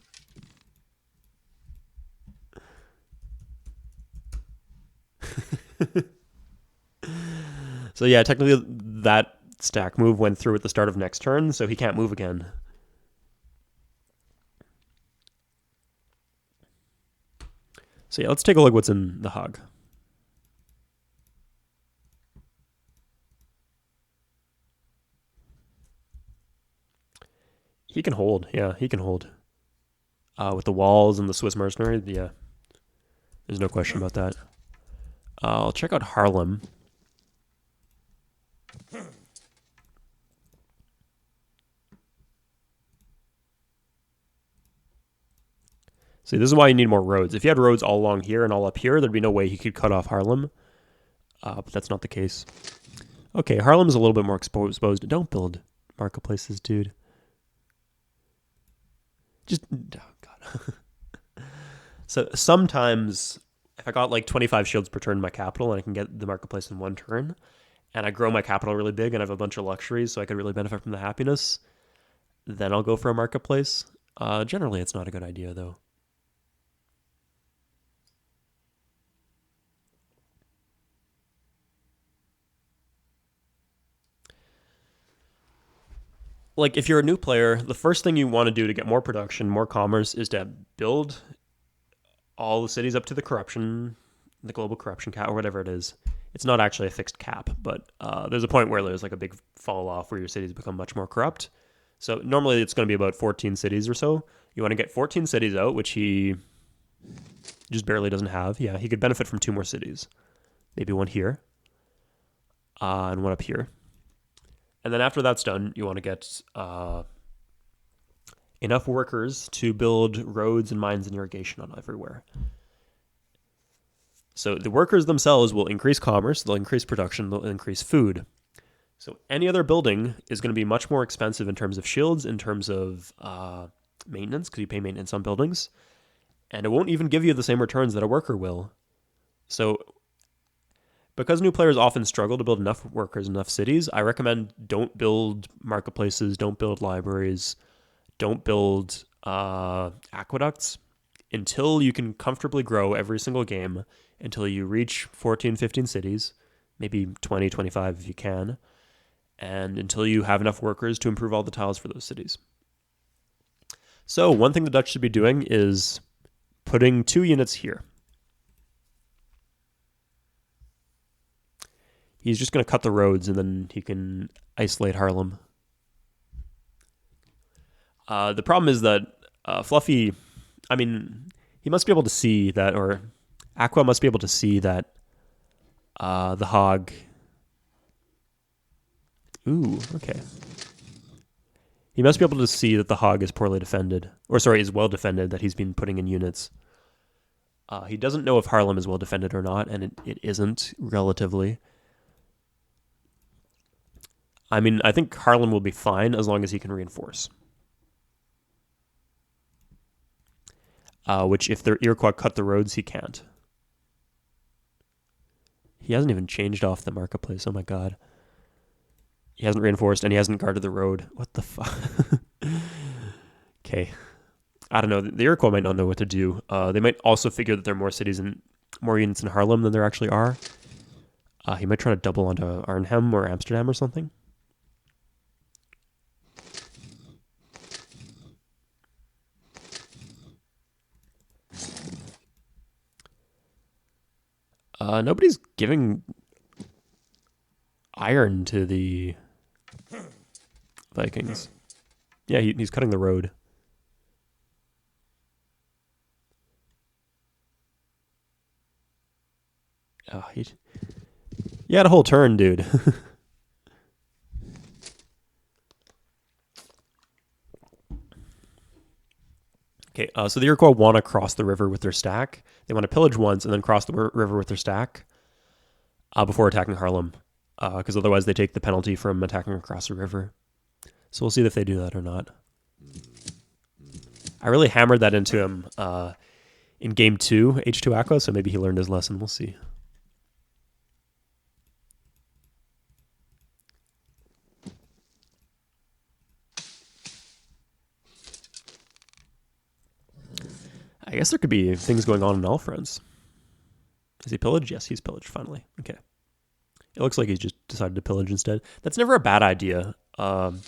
So yeah, technically that stack move went through at the start of next turn, so he can't move again. So yeah, let's take a look what's in the hog. He can hold. Yeah, he can hold. With the walls and the Swiss mercenary, yeah. There's no question about that. I'll check out Harlem. See, this is why you need more roads. If you had roads all along here and all up here, there'd be no way he could cut off Harlem. But that's not the case. Okay, Harlem's a little bit more exposed. Don't build marketplaces, dude. Just, oh God. So sometimes, if I got like 25 shields per turn in my capital and I can get the marketplace in one turn, and I grow my capital really big and I have a bunch of luxuries so I could really benefit from the happiness, then I'll go for a marketplace. Generally, it's not a good idea, though. Like, if you're a new player, the first thing you want to do to get more production, more commerce, is to build all the cities up to the corruption, the global corruption cap, or whatever it is. It's not actually a fixed cap, but there's a point where there's like a big fall off where your cities become much more corrupt. So normally it's going to be about 14 cities or so. You want to get 14 cities out, which he just barely doesn't have. Yeah, he could benefit from 2 more cities. Maybe one here and one up here. And then after that's done, you want to get enough workers to build roads and mines and irrigation on everywhere. So the workers themselves will increase commerce, they'll increase production, they'll increase food. So any other building is going to be much more expensive in terms of shields, in terms of maintenance, because you pay maintenance on buildings. And it won't even give you the same returns that a worker will. So because new players often struggle to build enough workers, enough cities, I recommend don't build marketplaces, don't build libraries, don't build aqueducts until you can comfortably grow every single game, until you reach 14, 15 cities, maybe 20, 25 if you can, and until you have enough workers to improve all the tiles for those cities. So one thing the Dutch should be doing is putting 2 units here. He's just going to cut the roads and then he can isolate Harlem. The problem is that Fluffy, I mean, he must be able to see that, or Aqua must be able to see that the hog. Ooh, okay. He must be able to see that the hog is poorly defended, or sorry, is well defended, that he's been putting in units. He doesn't know if Harlem is well defended or not, and it isn't, relatively. I mean, I think Harlem will be fine as long as he can reinforce. Which, if the Iroquois cut the roads, he can't. He hasn't even changed off the marketplace. Oh my god. He hasn't reinforced and he hasn't guarded the road. What the fuck? Okay. I don't know. The Iroquois might not know what to do. They might also figure that there are more cities and more units in Harlem than there actually are. He might try to double onto Arnhem or Amsterdam or something. Nobody's giving iron to the Vikings. Yeah, he's cutting the road. Oh, he had a whole turn, dude. Okay, so the Iroquois want to cross the river with their stack. They want to pillage once and then cross the river with their stack before attacking Harlem, because otherwise they take the penalty from attacking across the river. So we'll see if they do that or not. I really hammered that into him in game 2, H2 Aqua, so maybe he learned his lesson. We'll see. I guess there could be things going on in all fronts. Is he pillaged? Yes, he's pillaged, finally. Okay. It looks like he's just decided to pillage instead. That's never a bad idea. In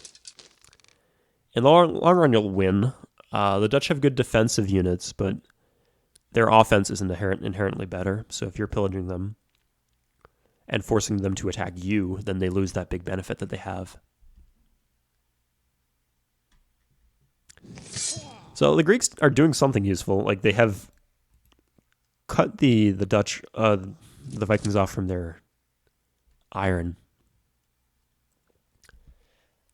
the long run, you'll win. The Dutch have good defensive units, but their offense isn't inherently better. So if you're pillaging them and forcing them to attack you, then they lose that big benefit that they have. So the Greeks are doing something useful. Like, they have cut the Dutch, the Vikings off from their iron.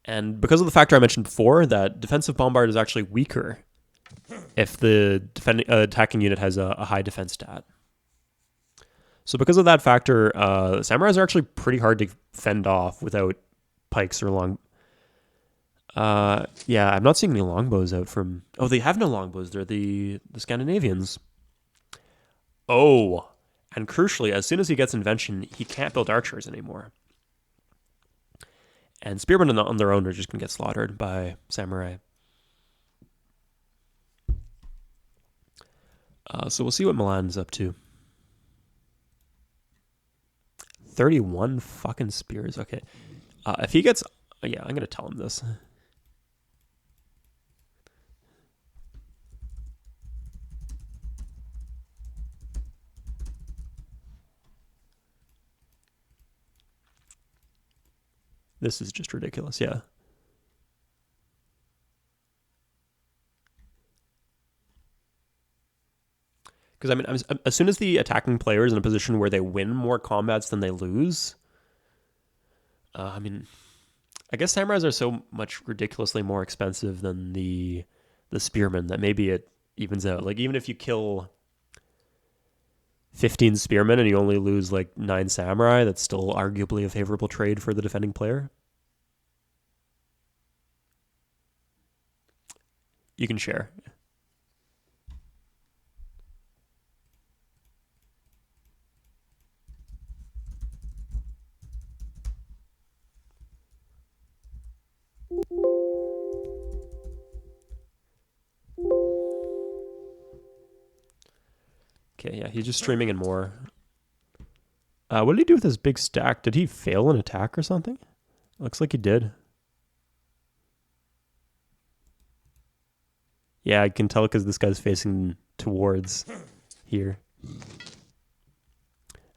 And because of the factor I mentioned before, that defensive bombard is actually weaker if the attacking unit has a high defense stat. So because of that factor, samurais are actually pretty hard to fend off without pikes or long. Yeah, I'm not seeing any longbows out from. Oh, they have no longbows. They're the Scandinavians. Oh, and crucially, as soon as he gets invention, he can't build archers anymore. And spearmen on their own are just going to get slaughtered by samurai. So we'll see what Milan's up to. 31 fucking spears. Okay. If he gets... yeah, I'm going to tell him this. This is just ridiculous, yeah. Because, I mean, as soon as the attacking player is in a position where they win more combats than they lose, I mean, I guess samurais are so much ridiculously more expensive than the spearmen that maybe it evens out. Like, even if you kill 15 spearmen and you only lose, like, 9 samurai, that's still arguably a favorable trade for the defending player. You can share. Okay, yeah, he's just streaming in more. What did he do with his big stack? Did he fail an attack or something? Looks like he did. Yeah, I can tell because this guy's facing towards here.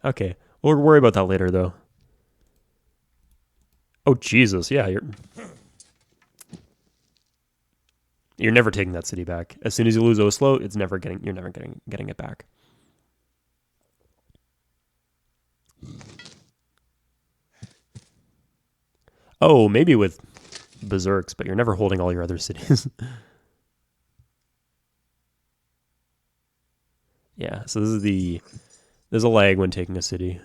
Okay, we'll worry about that later, though. Oh, Jesus, yeah, you're never taking that city back. As soon as you lose Oslo, you're never getting it back. Oh, maybe with berserks, but you're never holding all your other cities. Yeah, so there's a lag when taking a city.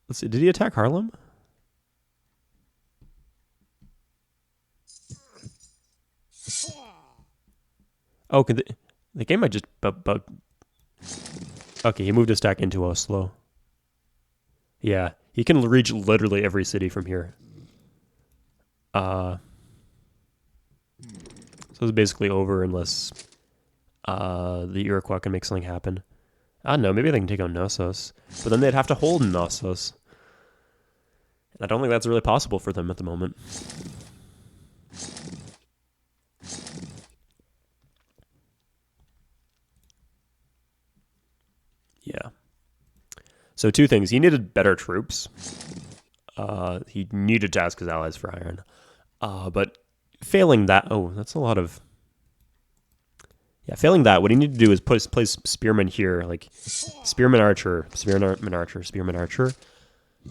Let's see, did he attack Harlem? Oh, the game might just okay, he moved his stack into Oslo. Yeah, he can reach literally every city from here. So it's basically over unless the Iroquois can make something happen. I don't know, maybe they can take on Knossos. But then they'd have to hold Knossos. And I don't think that's really possible for them at the moment. Yeah. So 2 things. He needed better troops. He needed to ask his allies for iron. But failing that... Oh, that's a lot of... Yeah, failing that, what he needed to do is place spearmen here, like spearman archer, spearman archer, spearman archer.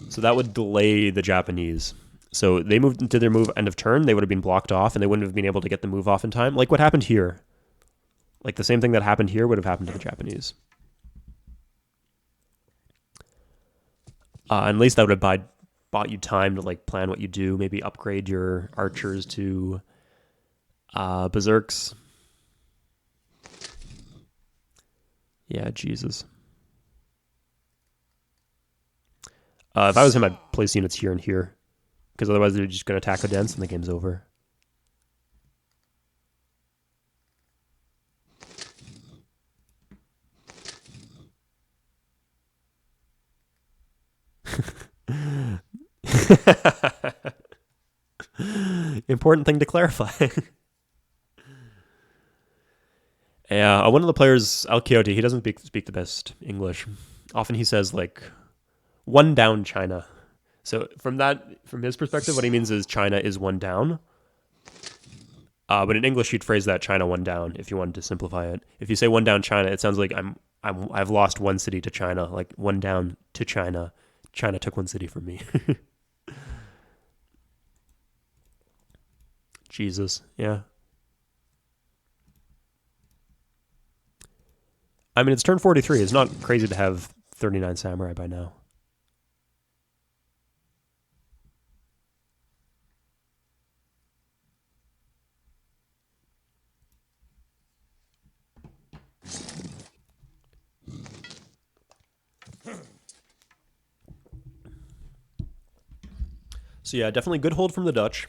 So that would delay the Japanese. So they moved into their move end of turn, they would have been blocked off, and they wouldn't have been able to get the move off in time. Like what happened here. Like the same thing that happened here would have happened to the Japanese. And at least that would have bought you time to like plan what you do, maybe upgrade your archers to berserks. Yeah, Jesus. If I was him, I'd place units here and here. Because otherwise they're just going to attack a dense and the game's over. Important thing to clarify. Yeah, one of the players, Al Quixote, he doesn't speak the best English. Often he says like one down China. So from his perspective, what he means is China is one down. But in English, you'd phrase that China one down if you wanted to simplify it. If you say one down China, it sounds like I've lost one city to China, like one down to China. China took one city from me. Jesus, yeah. I mean, it's turn 43. It's not crazy to have 39 samurai by now. So yeah, definitely good hold from the Dutch.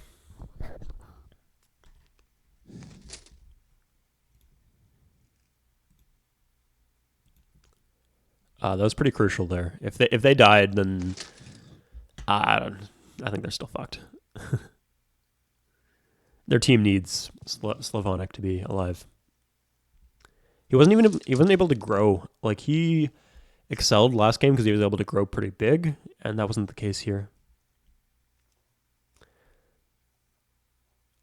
That was pretty crucial there. If they died, then I think they're still fucked. Their team needs Slavonic to be alive. He wasn't able to grow. Like he excelled last game because he was able to grow pretty big, and that wasn't the case here.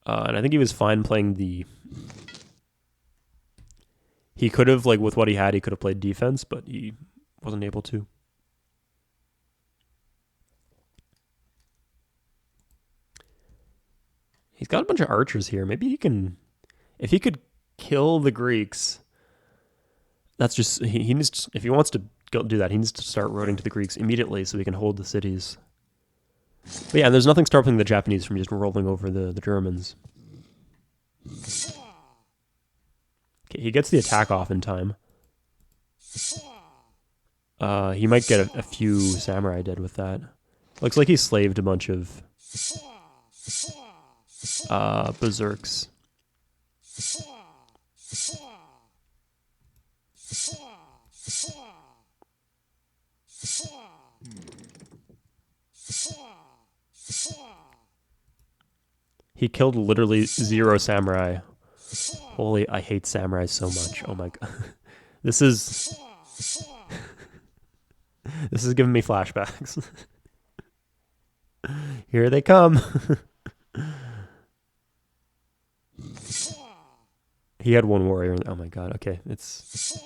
And I think he was fine playing the. He could have, like, with what he had, he could have played defense, but he wasn't able to. He's got a bunch of archers here. Maybe he can, if he could kill the Greeks. That's just he needs to, if he wants to go do that, he needs to start roading to the Greeks immediately so he can hold the cities. But yeah, there's nothing stopping the Japanese from just rolling over the Germans. Okay, he gets the attack off in time. He might get a few samurai dead with that. Looks like he slaved a bunch of berserks. He killed literally 0 samurai. Holy, I hate samurai so much. Oh my god. This is giving me flashbacks. Here they come. He had one warrior. Oh my god. Okay, it's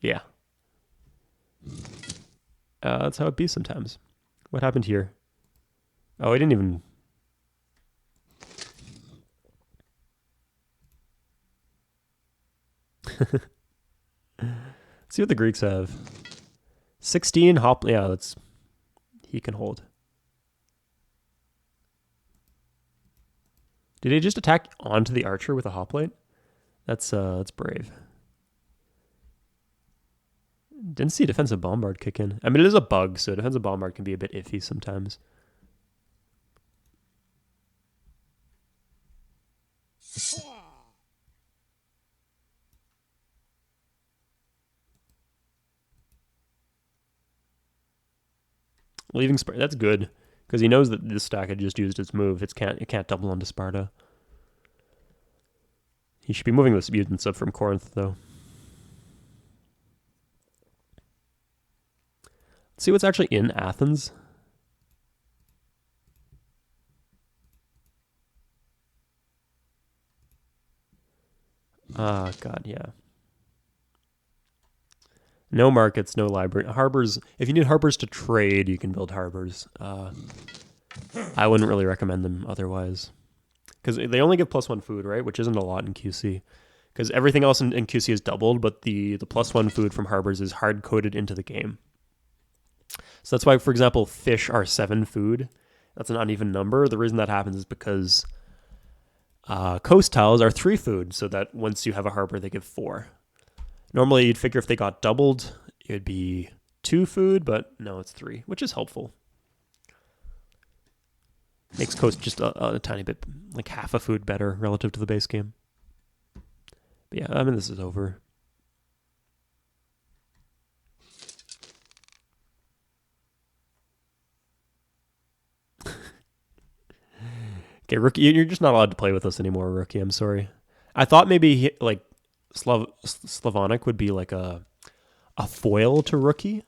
yeah. That's how it be sometimes. What happened here? Oh, he didn't even. Let's see what the Greeks have. 16 hop. Yeah, that's. He can hold. Did he just attack onto the archer with a hoplite? That's brave. Didn't see defensive bombard kick in. I mean, it is a bug, so defensive bombard can be a bit iffy sometimes. Leaving Sparta, that's good because he knows that this stack had just used its move. It can't double onto Sparta. He should be moving the mutants up from Corinth though. Let's see what's actually in Athens. God, yeah. No markets, no library. Harbors, if you need harbors to trade, you can build harbors. I wouldn't really recommend them otherwise. Because they only give +1 food, right? Which isn't a lot in QC. Because everything else in QC is doubled, but the +1 food from harbors is hard-coded into the game. So that's why, for example, fish are 7 food. That's an uneven number. The reason that happens is because coast tiles are 3 food, so that once you have a harbor, they give 4. Normally, you'd figure if they got doubled, it would be 2 food, but no, it's 3, which is helpful. Makes coast just a tiny bit, like half a food better relative to the base game. But yeah, I mean, this is over. Okay, rookie, you're just not allowed to play with us anymore, rookie. I'm sorry. I thought maybe like Slavonic would be like a foil to rookie,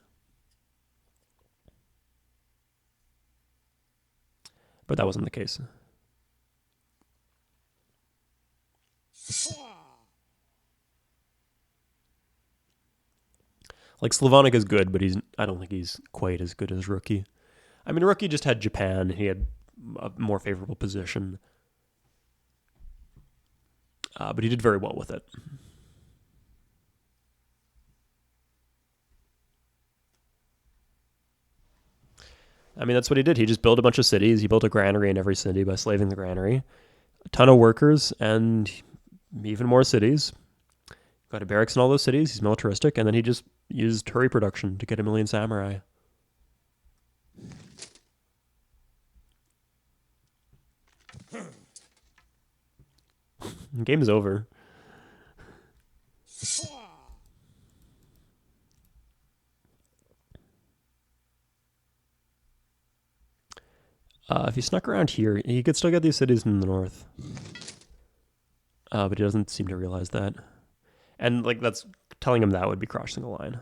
but that wasn't the case. Like Slavonic is good, but I don't think he's quite as good as rookie. I mean, rookie just had Japan. He had a more favorable position, but he did very well with it. I mean, that's what he did. He just built a bunch of cities. He built a granary in every city by slaving the granary. A ton of workers and even more cities. Got a barracks in all those cities. He's militaristic, and then he just used hurry production to get a million samurai. Game is over. If he snuck around here, he could still get these cities in the north. But he doesn't seem to realize that. And like that's telling him that would be crossing a line.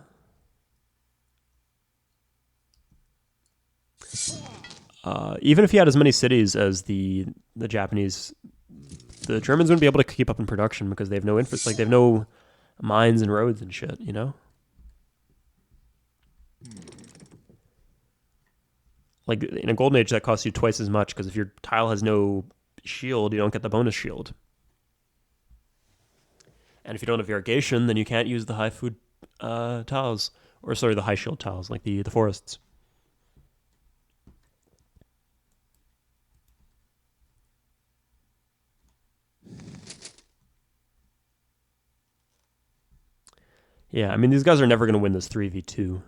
Even if he had as many cities as the Japanese, the Germans wouldn't be able to keep up in production because they have no they have no mines and roads and shit, you know? Like in a golden age, that costs you twice as much because if your tile has no shield, you don't get the bonus shield. And if you don't have irrigation, then you can't use the high food tiles, or sorry, the high shield tiles, like the forests. Yeah, I mean, these guys are never going to win this 3v2.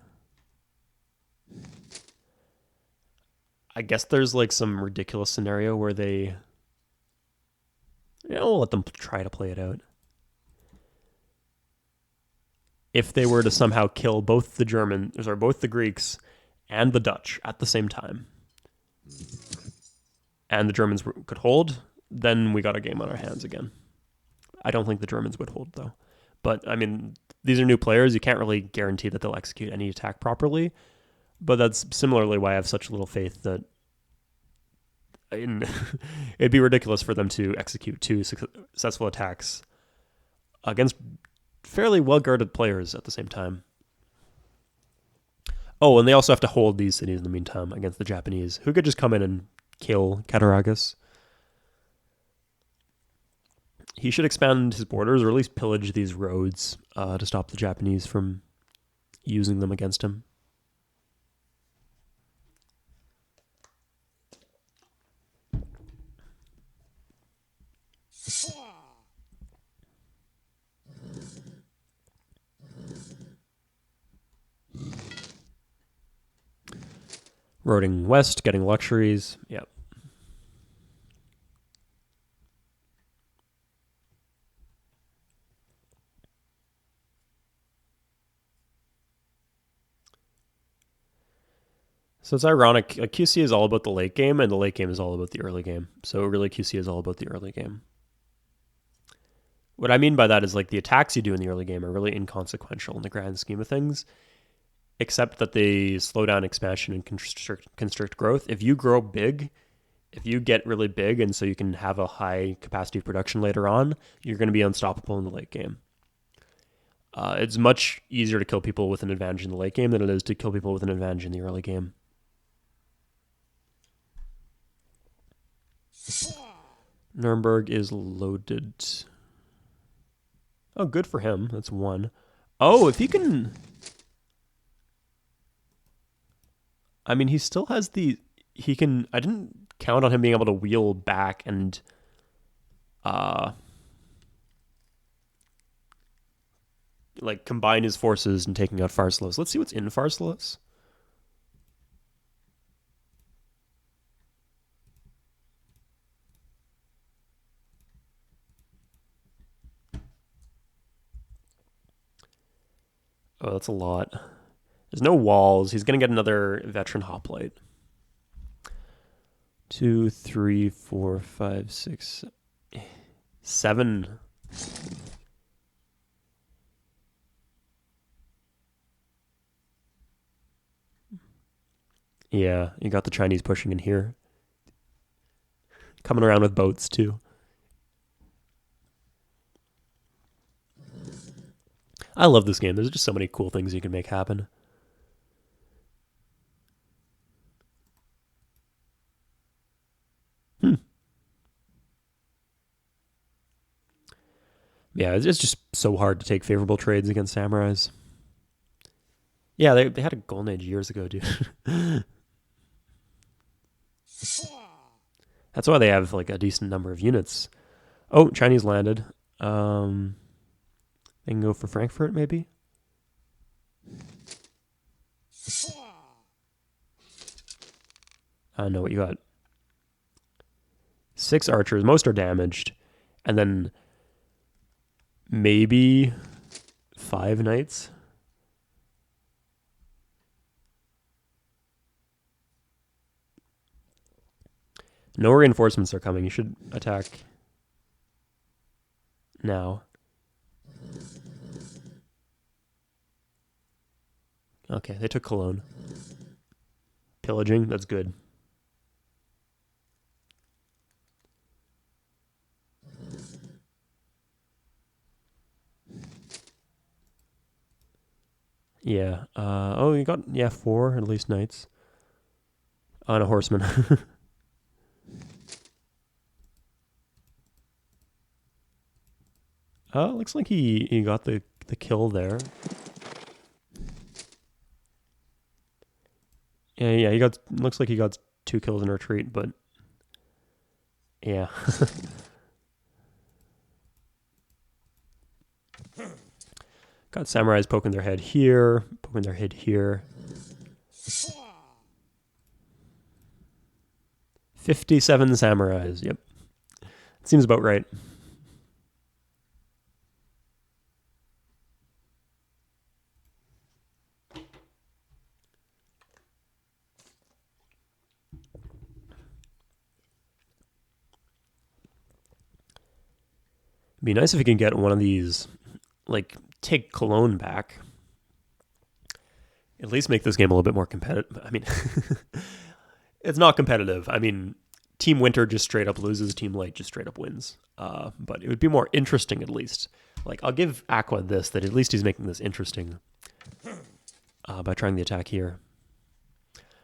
I guess there's like some ridiculous scenario where they... Yeah, we'll let them try to play it out. If they were to somehow kill both the Germans, or both the Greeks and the Dutch at the same time, and the Germans could hold, then we got a game on our hands again. I don't think the Germans would hold, though. But, I mean, these are new players. You can't really guarantee that they'll execute any attack properly. But that's similarly why I have such little faith that it'd be ridiculous for them to execute two successful attacks against fairly well-guarded players at the same time. Oh, and they also have to hold these cities in the meantime against the Japanese, who could just come in and kill Cattaraugus. He should expand his borders, or at least pillage these roads to stop the Japanese from using them against him. Roading west, getting luxuries. Yep. So it's ironic. QC is all about the late game, and the late game is all about the early game. So really, QC is all about the early game. What I mean by that is like the attacks you do in the early game are really inconsequential in the grand scheme of things, except that they slow down expansion and constrict growth. If you grow big, if you get really big and so you can have a high capacity of production later on, you're going to be unstoppable in the late game. It's much easier to kill people with an advantage in the late game than it is to kill people with an advantage in the early game. Nuremberg is loaded. Oh, good for him. That's one. Oh, if he can... I mean, he still has the... He can... I didn't count on him being able to wheel back and... like, combine his forces and taking out Pharsalos. Let's see what's in Pharsalos. Oh, that's a lot. There's no walls. He's going to get another veteran hoplite. 2, 3, 4, 5, 6, 7. Yeah, you got the Chinese pushing in here. Coming around with boats, too. I love this game. There's just so many cool things you can make happen. Yeah, it's just so hard to take favorable trades against samurais. Yeah, they had a golden age years ago, dude. That's why they have like a decent number of units. Oh, Chinese landed. They can go for Frankfurt, maybe. I know what you got. 6 archers. Most are damaged, and then maybe 5 knights. No reinforcements are coming. You should attack now. Okay, they took Cologne. Pillaging, that's good. Yeah. Oh, you got 4 at least knights. On a horseman. Looks like he got the kill there. Yeah, he got. Looks like he got 2 kills in retreat, but yeah. Got samurais poking their head here, poking their head here. 57 samurais. Yep, seems about right. It'd be nice if you can get one of these, like, take Cologne back. At least make this game a little bit more competitive. I mean, it's not competitive. I mean, Team Winter just straight up loses. Team Light just straight up wins. But it would be more interesting at least. Like, I'll give Aqua this, that at least he's making this interesting by trying the attack here.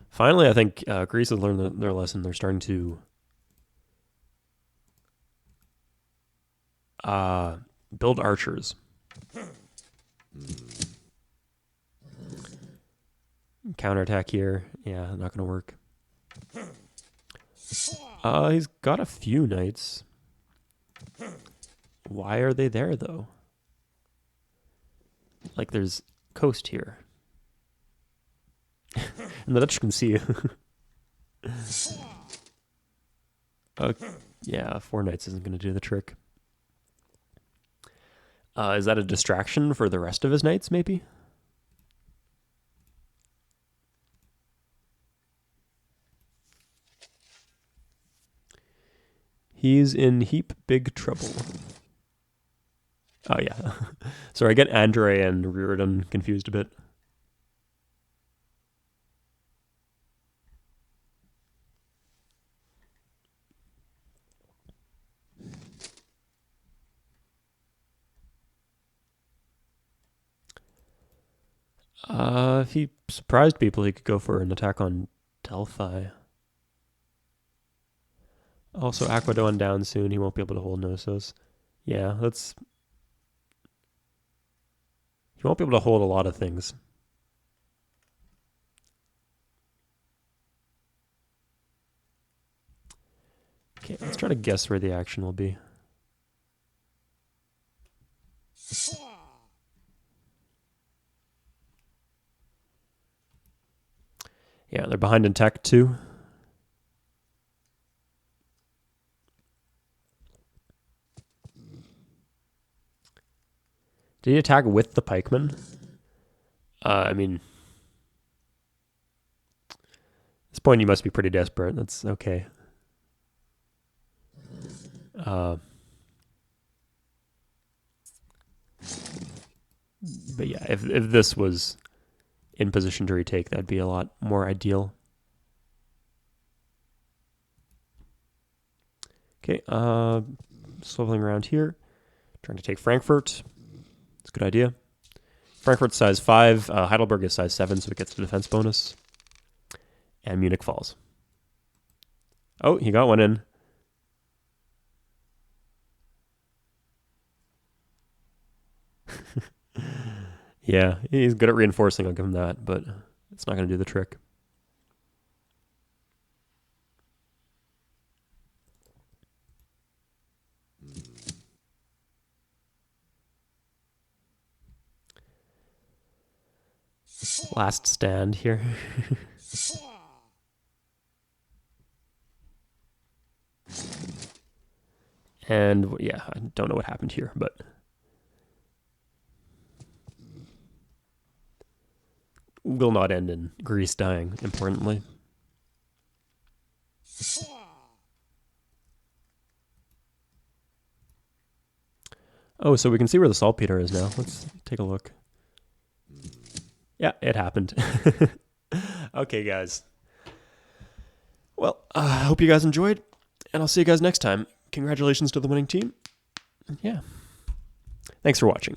Finally, I think Greece has learned their lesson. They're starting to build archers. Counterattack here. Yeah, not going to work. He's got a few knights. Why are they there, though? Like, there's coast here. And the Dutch can see you. Yeah, 4 knights isn't going to do the trick. Is that a distraction for the rest of his knights, maybe? He's in heap big trouble. Oh, yeah. Sorry, I get Andre and Reardon confused a bit. If he surprised people, he could go for an attack on Delphi. Also, Aquadon down soon. He won't be able to hold Knossos. Yeah, that's... He won't be able to hold a lot of things. Okay, let's try to guess where the action will be. Yeah, they're behind in tech too. Did he attack with the pikeman? I mean, at this point you must be pretty desperate. That's okay. But yeah, if this was in position to retake, that'd be a lot more ideal. Okay, swiveling around here, trying to take Frankfurt. It's a good idea. Frankfurt's size 5, Heidelberg is size 7, so it gets the defense bonus. And Munich falls. Oh, he got one in. Yeah, he's good at reinforcing, I'll give him that, but it's not going to do the trick. Last stand here. And yeah, I don't know what happened here, but will not end in Greece dying, importantly. Oh, so we can see where the saltpeter is now. Let's take a look. Yeah, it happened. Okay, guys. Well, I hope you guys enjoyed, and I'll see you guys next time. Congratulations to the winning team. Yeah. Thanks for watching.